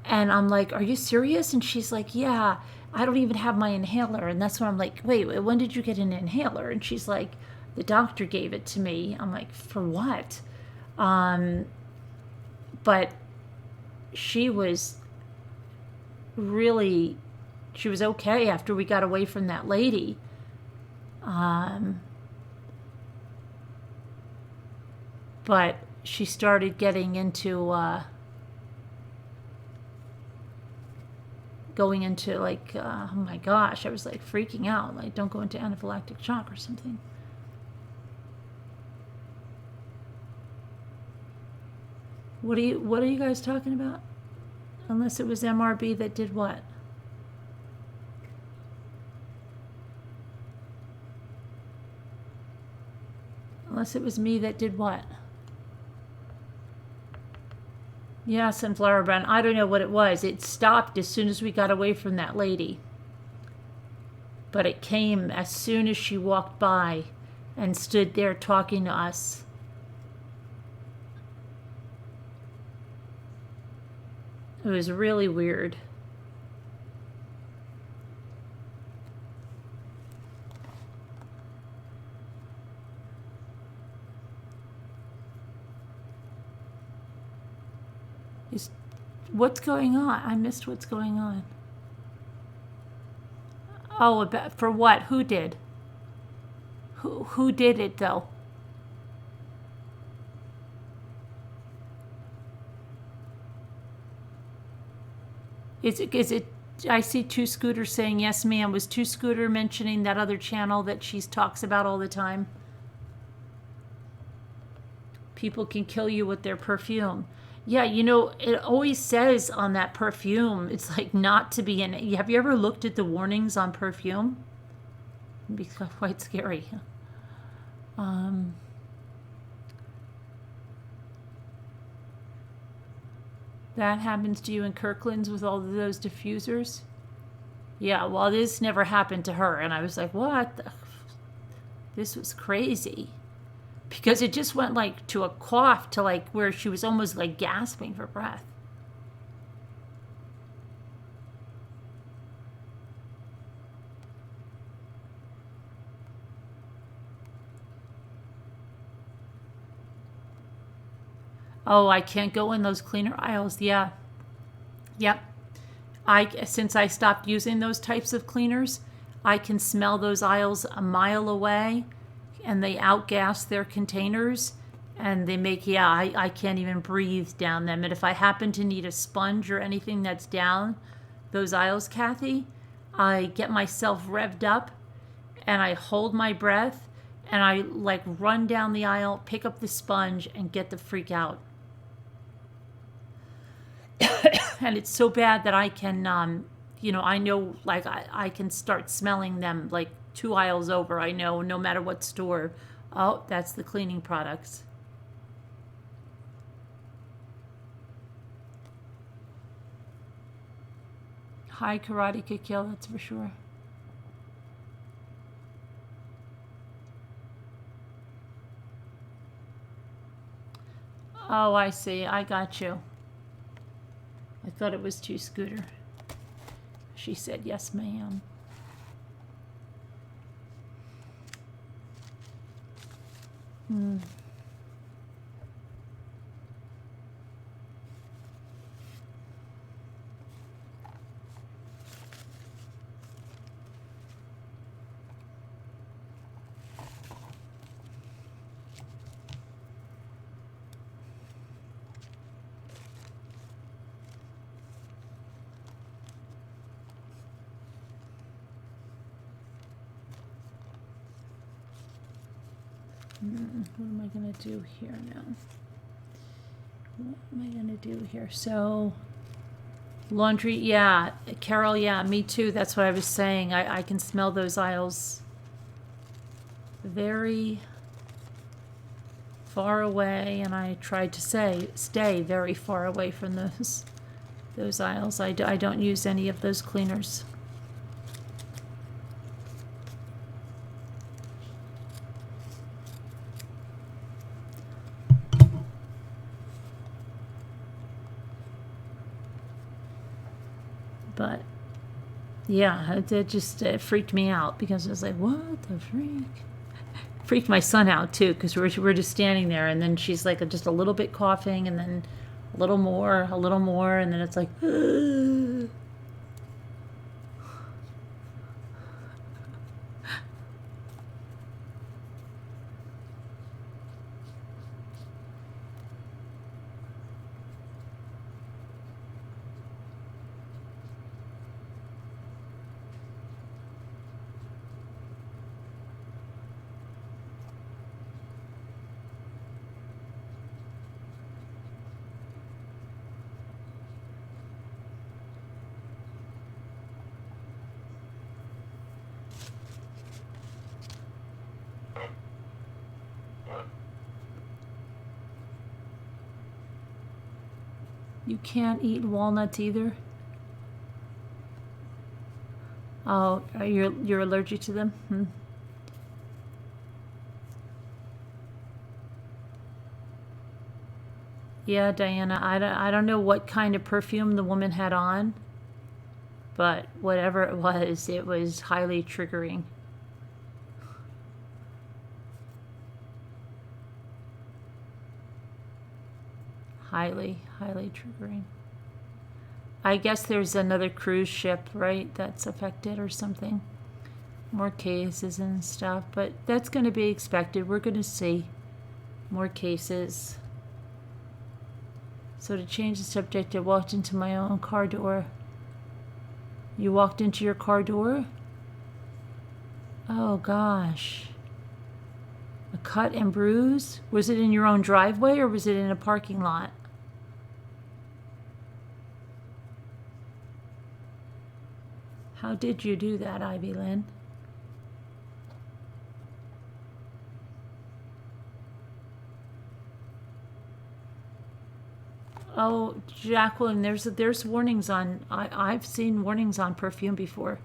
And I'm like, are you serious? And she's like, yeah, I don't even have my inhaler. And that's when I'm like, wait, when did you get an inhaler? And she's like, the doctor gave it to me. I'm like, for what? And But she was really, she was okay after we got away from that lady. But she started getting into going into like, oh my gosh, I was like freaking out, like don't go into anaphylactic shock or something. What are you guys talking about? Unless it was MRB that did what? Unless it was me that did what? Yeah, sunflower brown. I don't know what it was. It stopped as soon as we got away from that lady. But it came as soon as she walked by and stood there talking to us. It was really weird. What's going on? I missed what's going on. Oh, for what? Who did? Who did it though? Is it? I see Two Scooter saying yes, ma'am. Was Two Scooter mentioning that other channel that she talks about all the time? People can kill you with their perfume. Yeah, you know, it always says on that perfume, it's like not to be in it. Have you ever looked at the warnings on perfume? It'd be quite scary. That happens to you in Kirkland's with all of those diffusers? Yeah, well, this never happened to her. And I was like, what? This was crazy. Because it just went like to a cough to like where she was almost like gasping for breath. Oh, I can't go in those cleaner aisles. Yeah. Yep. Since I stopped using those types of cleaners, I can smell those aisles a mile away, and they outgas their containers, and they make, I can't even breathe down them. And if I happen to need a sponge or anything that's down those aisles, Kathy, I get myself revved up, and I hold my breath, and I like run down the aisle, pick up the sponge, and get the freak out. And it's so bad that I can, I know, like, I can start smelling them, like, 2 aisles over. I know, no matter what store. Oh, that's the cleaning products. High karate could kill, that's for sure. Oh, I see. I got you. I thought it was Two Scooter. She said, yes, ma'am. What am I going to do here now? What am I going to do here? So, laundry, yeah. Carol, yeah, me too. That's what I was saying. I can smell those aisles very far away, and I tried to stay very far away from those aisles. I don't use any of those cleaners. But yeah, it just freaked me out because I was like, what the freak? Freaked my son out too, because we're just standing there, and then she's like just a little bit coughing, and then a little more, and then it's like, you can't eat walnuts either. Oh, you're allergic to them? Yeah, Diana, I don't know what kind of perfume the woman had on, but whatever it was highly triggering. Highly, highly triggering. I guess there's another cruise ship, right, that's affected or something. More cases and stuff, but that's going to be expected. We're going to see more cases. So to change the subject, I walked into my own car door. You walked into your car door? Oh gosh. A cut and bruise? Was it in your own driveway or was it in a parking lot? How did you do that, Ivy Lynn? Oh, Jacqueline, there's warnings on. I've seen warnings on perfume before.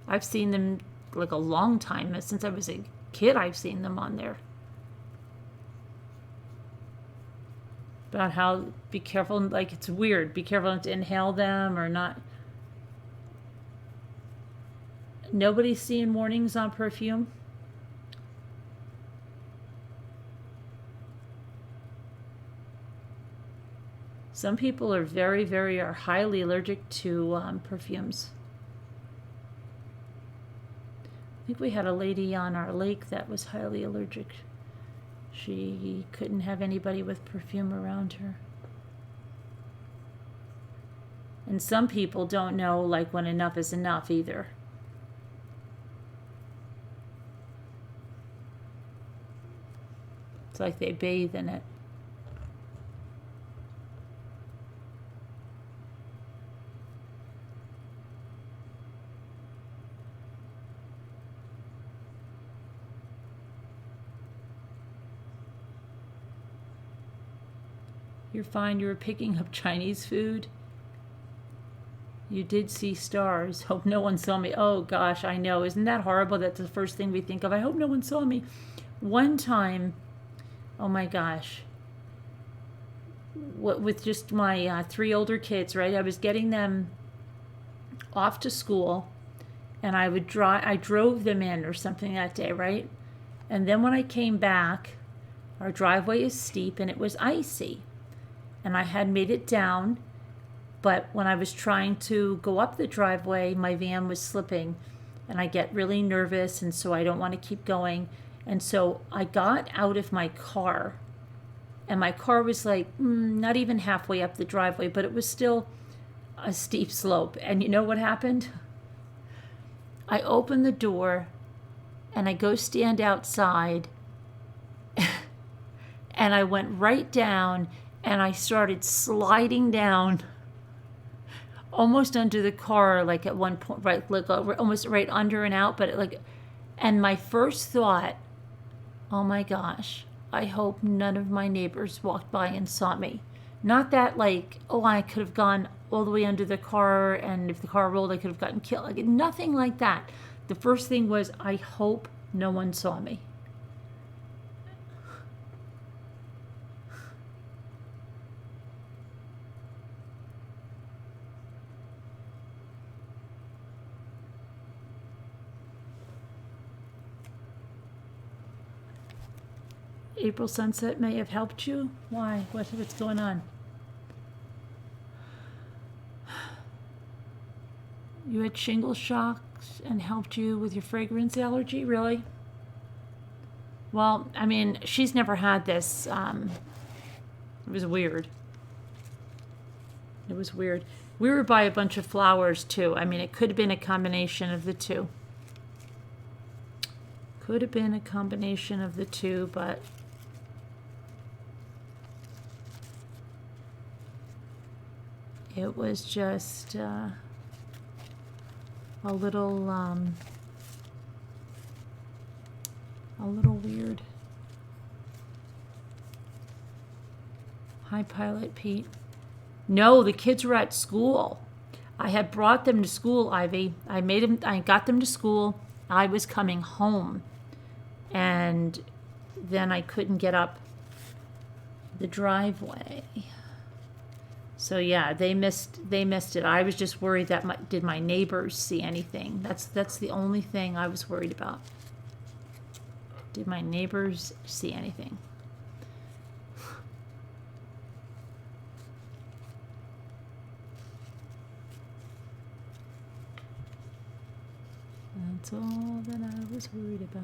I've seen them like a long time since I was a kid. I've seen them on there about how be careful. Like it's weird. Be careful not to inhale them or not. Nobody's seeing warnings on perfume. Some people are are highly allergic to perfumes. I think we had a lady on our lake that was highly allergic. She couldn't have anybody with perfume around her. And some people don't know like when enough is enough either. It's like they bathe in it. You're fine. You were picking up Chinese food. You did see stars. Hope no one saw me. Oh gosh, I know. Isn't that horrible? That's the first thing we think of. I hope no one saw me. One time, oh my gosh, with just my 3 older kids, right? I was getting them off to school, and I drove them in or something that day, right? And then when I came back, our driveway is steep and it was icy. And I had made it down, but when I was trying to go up the driveway, my van was slipping, and I get really nervous, and so I don't want to keep going. And so I got out of my car, and my car was like not even halfway up the driveway, but it was still a steep slope. And you know what happened? I opened the door, and I go stand outside, and I went right down, and I started sliding down almost under the car, like at one point, right, like almost right under and out, but like, and my first thought, oh my gosh, I hope none of my neighbors walked by and saw me. Not that like, oh, I could have gone all the way under the car, and if the car rolled, I could have gotten killed. Like nothing like that. The first thing was, I hope no one saw me. April sunset may have helped you? Why? What's going on? You had shingle shocks and helped you with your fragrance allergy? Really? Well, I mean, she's never had this. It was weird. It was weird. We were by a bunch of flowers, too. I mean, it could have been a combination of the two. Could have been a combination of the two, but it was just a little weird. Hi, Pilot Pete. No, the kids were at school. I had brought them to school, Ivy. I got them to school. I was coming home. And then I couldn't get up the driveway. So yeah, they missed it. I was just worried that did my neighbors see anything? That's the only thing I was worried about. Did my neighbors see anything? That's all that I was worried about.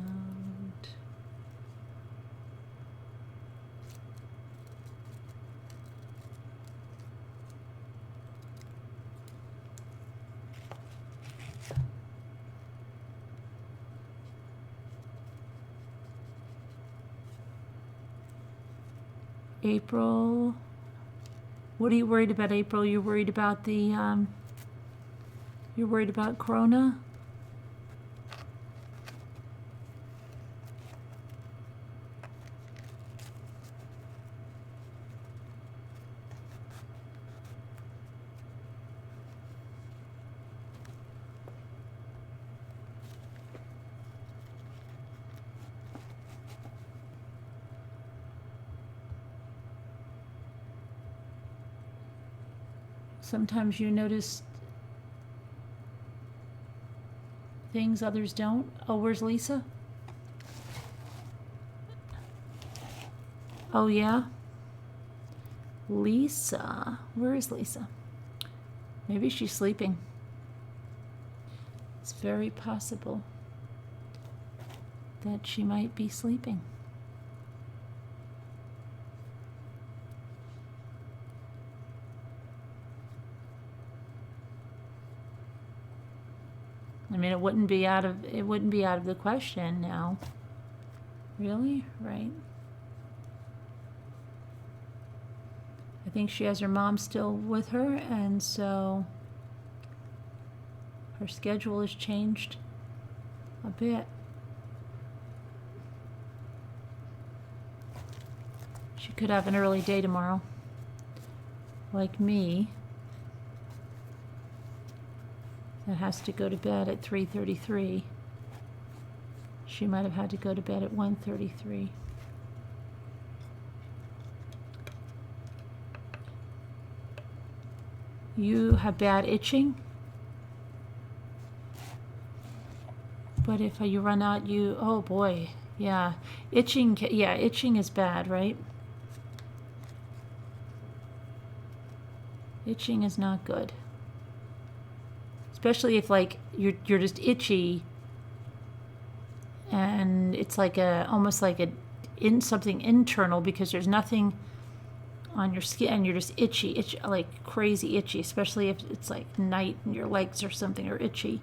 April. What are you worried about, April? You're worried about the, you're worried about Corona? Sometimes you notice things others don't. Oh, where's Lisa? Oh, yeah? Lisa. Where is Lisa? Maybe she's sleeping. It's very possible that she might be sleeping. I mean, it wouldn't be out of the question now. Really? Right. I think she has her mom still with her, and so her schedule has changed a bit. She could have an early day tomorrow, like me, that has to go to bed at 3:33. She might have had to go to bed at 1:33. You have bad itching, but if you run out, oh boy, yeah, itching is bad, right? Itching is not good. Especially if like you're just itchy and it's like almost like something internal because there's nothing on your skin and you're just itchy, like crazy itchy, especially if it's like night and your legs or something are itchy.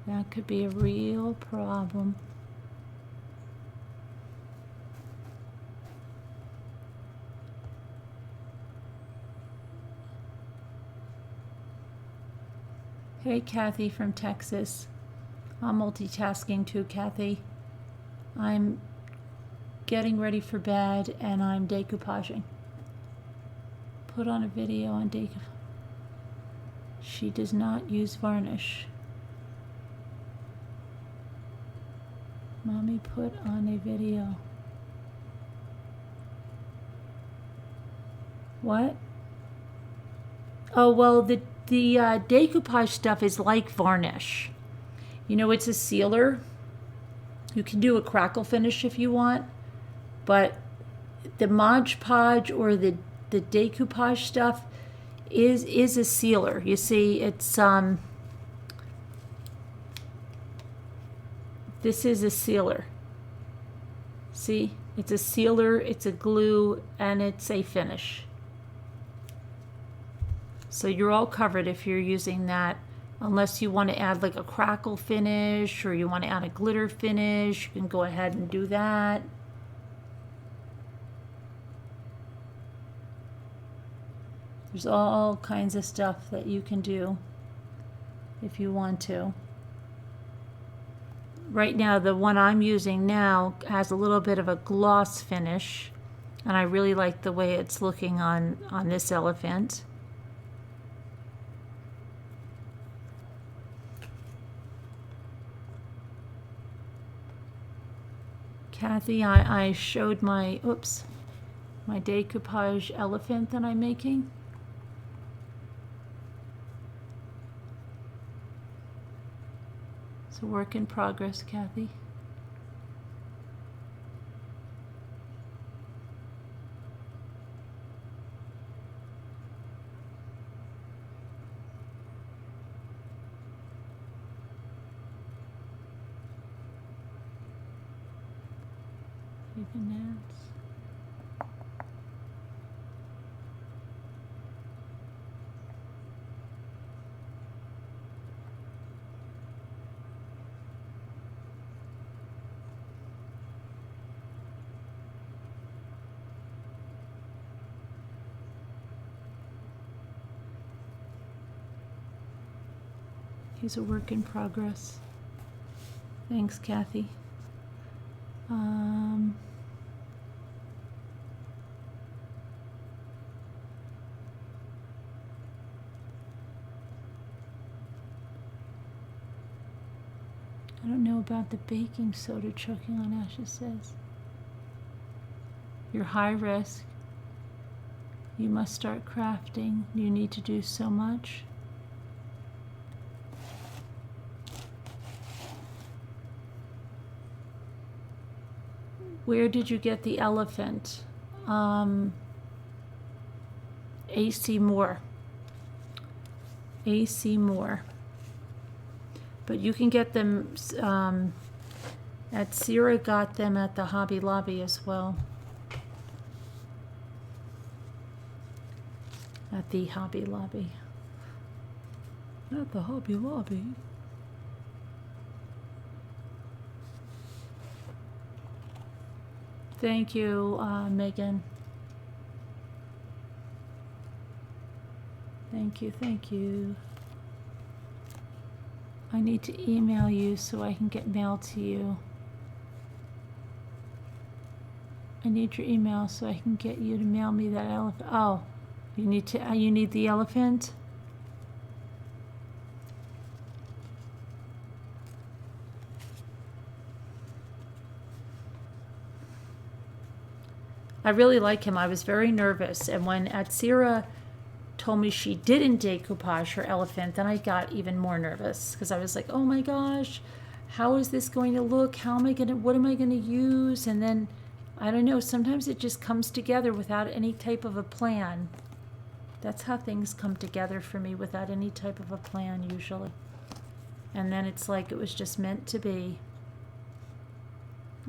That could be a real problem. Hey, Kathy from Texas. I'm multitasking too, Kathy. I'm getting ready for bed and I'm decoupaging. Put on a video on decoupage. She does not use varnish. Mommy put on a video. What? Oh, well, the decoupage stuff is like varnish. You know, it's a sealer. You can do a crackle finish if you want, but the Mod Podge or the decoupage stuff is a sealer. You see, it's this is a sealer. See, it's a sealer, it's a glue, and it's a finish. So you're all covered if you're using that, unless you want to add like a crackle finish or you want to add a glitter finish. You can go ahead and do that. There's all kinds of stuff that you can do if you want to. Right now, the one I'm using now has a little bit of a gloss finish, and I really like the way it's looking on this elephant. Kathy, I showed my decoupage elephant that I'm making. It's a work in progress, Kathy. Even that. He's a work in progress. Thanks, Kathy. I don't know about the baking soda choking on ashes says. You're high risk. You must start crafting. You need to do so much. Where did you get the elephant? AC Moore. AC Moore. But you can get them at Sierra, got them at the Hobby Lobby as well. At the Hobby Lobby. At the Hobby Lobby. Thank you, Megan. Thank you, thank you. I need to email you so I can get mail to you. I need your email so I can get you to mail me that elephant. Oh, you need the elephant? I really like him. I was very nervous, and when Atsira told me she didn't decoupage her elephant, then I got even more nervous because I was like, oh my gosh, how is this going to look? What am I gonna use? And then, I don't know, sometimes it just comes together without any type of a plan. That's how things come together for me, without any type of a plan usually. And then it's like it was just meant to be.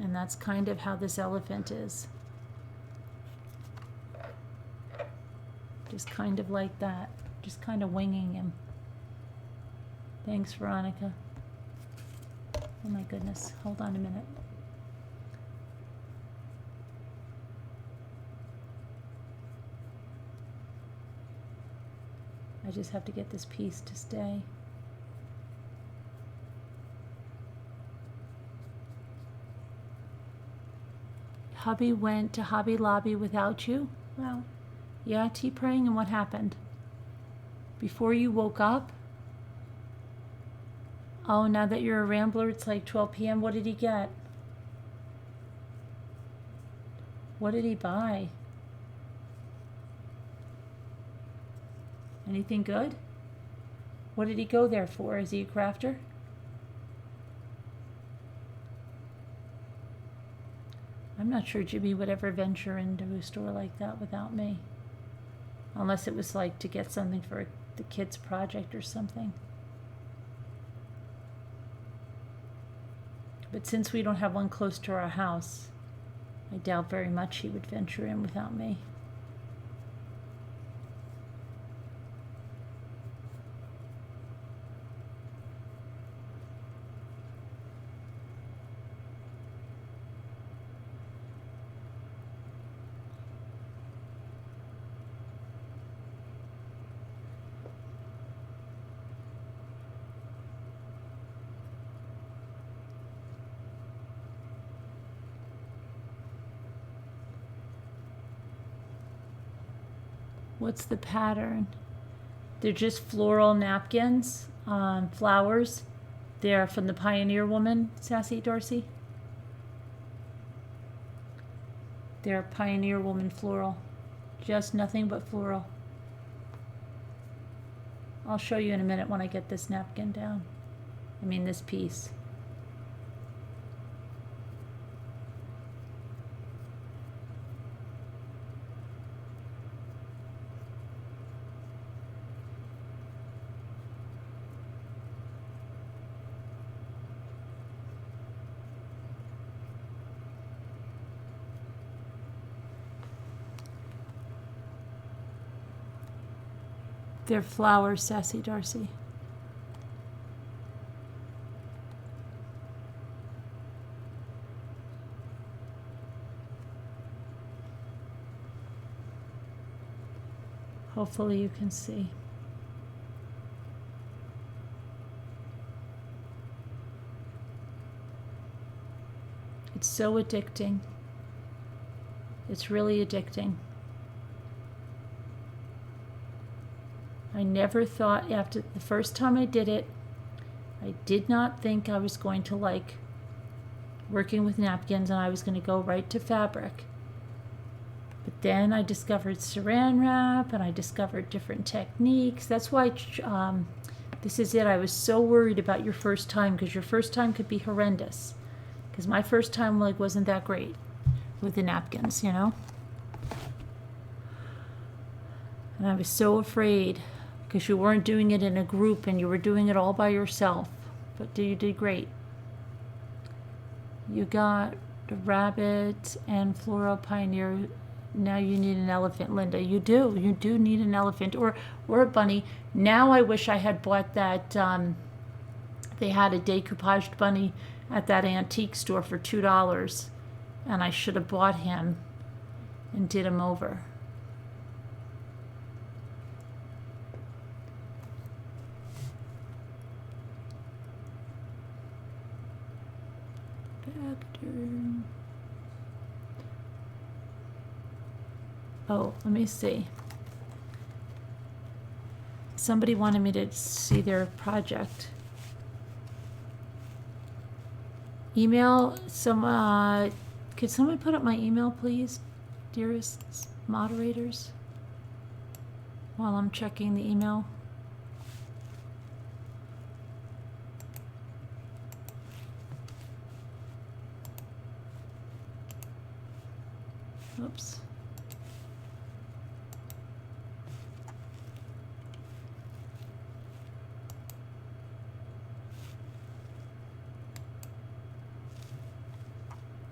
And that's kind of how this elephant is. Just kind of like that. Just kind of winging him. Thanks, Veronica. Oh my goodness. Hold on a minute. I just have to get this piece to stay. Hubby went to Hobby Lobby without you? Well, yeah, tea praying, and what happened? Before you woke up? Oh, now that you're a rambler, it's like 12 p.m. What did he get? What did he buy? Anything good? What did he go there for? Is he a crafter? I'm not sure Jimmy would ever venture into a store like that without me. Unless it was like to get something for the kids' project or something. But since we don't have one close to our house, I doubt very much he would venture in without me. What's the pattern? They're just floral napkins, flowers. They're from the Pioneer Woman, Sassy Darcy. They're Pioneer Woman floral. Just nothing but floral. I'll show you in a minute when I get this napkin down. I mean this piece. They're flowers, Sassy Darcy. Hopefully you can see. It's so addicting. It's really addicting. I never thought, after the first time I did it, I did not think I was going to like working with napkins and I was going to go right to fabric. But then I discovered saran wrap and I discovered different techniques. That's why this is it. I was so worried about your first time, because your first time could be horrendous. Because my first time wasn't that great with the napkins, you know? And I was so afraid, because you weren't doing it in a group and you were doing it all by yourself. But you did great. You got the rabbit and floral pioneer. Now you need an elephant, Linda. You do need an elephant or a bunny. Now I wish I had bought that. They had a decoupaged bunny at that antique store for $2, and I should have bought him and did him over. Oh, let me see. Somebody wanted me to see their project. Email some. Could someone put up my email, please, dearest moderators, while I'm checking the email? Oops.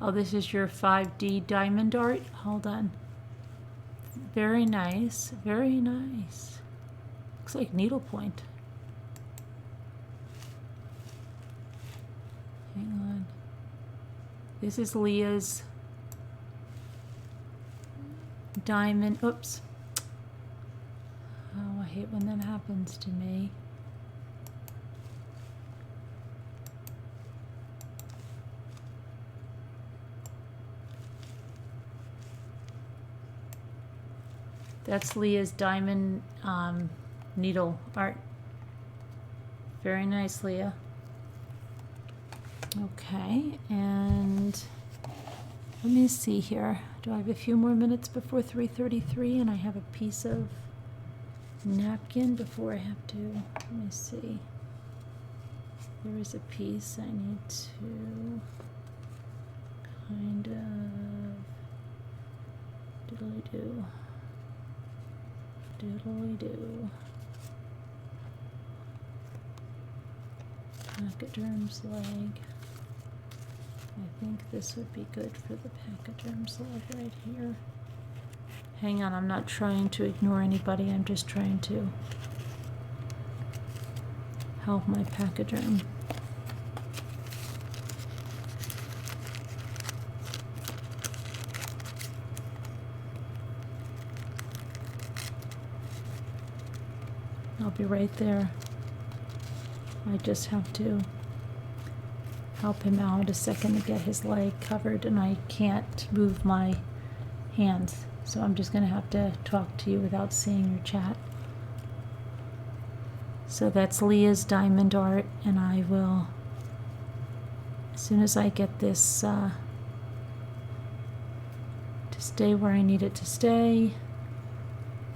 Oh, this is your 5D diamond art? Hold on. Very nice. Very nice. Looks like needlepoint. Hang on. This is Leah's diamond. Oops. Oh, I hate when that happens to me. That's Leah's diamond needle art. Very nice, Leah. Okay, and let me see here. Do I have a few more minutes before 3:33? And I have a piece of napkin before I have to, let me see. There is a piece I need to kind of diddly-do. Diddly-do. Pachyderm's leg. I think this would be good for the pachyderm's leg right here. Hang on, I'm not trying to ignore anybody, I'm just trying to help my pachyderm. I'll be right there. I just have to help him out a second to get his leg covered, and I can't move my hands. So I'm just going to have to talk to you without seeing your chat. So that's Leah's diamond art, and I will, as soon as I get this to stay where I need it to stay,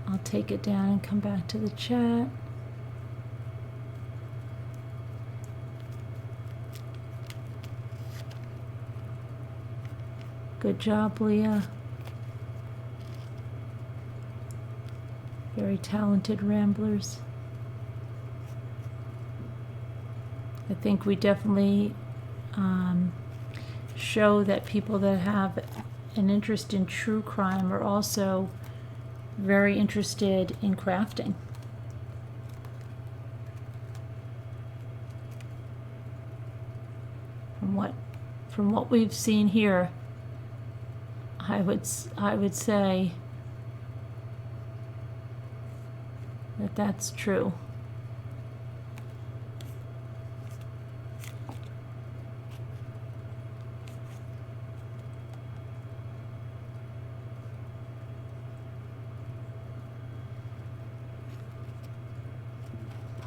I'll take it down and come back to the chat. Good job, Leah. Very talented ramblers. I think we definitely show that people that have an interest in true crime are also very interested in crafting. From what we've seen here, I would say that that's true.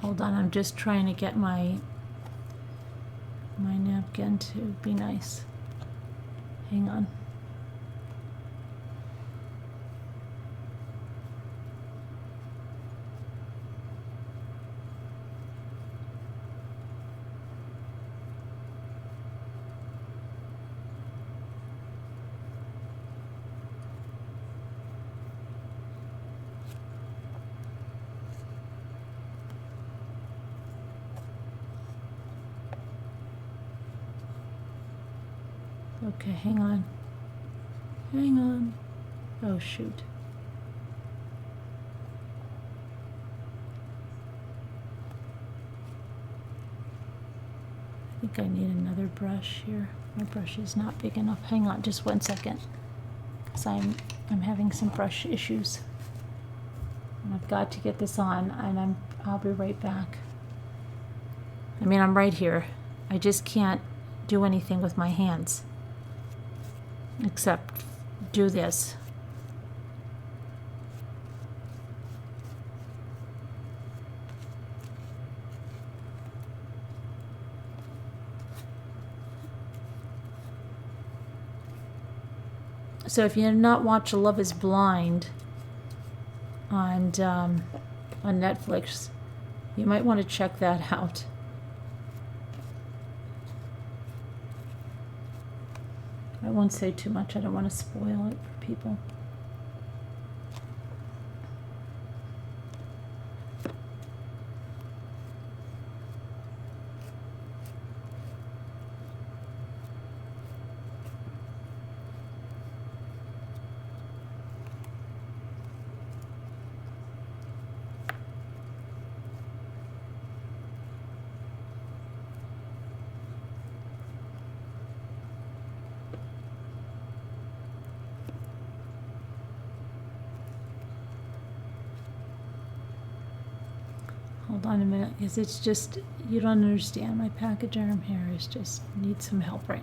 Hold on, I'm just trying to get my napkin to be nice. Hang on. Okay, hang on. Hang on. Oh, shoot. I think I need another brush here. My brush is not big enough. Hang on just 1 second, because I'm having some brush issues. And I've got to get this on, and I'll be right back. I mean, I'm right here. I just can't do anything with my hands except do this. So if you have not watched Love is Blind on Netflix, you might want to check that out. I won't say too much. I don't want to spoil it for people. Hold on a minute, because it's just, you don't understand. My pachyderm hair is just needs some help right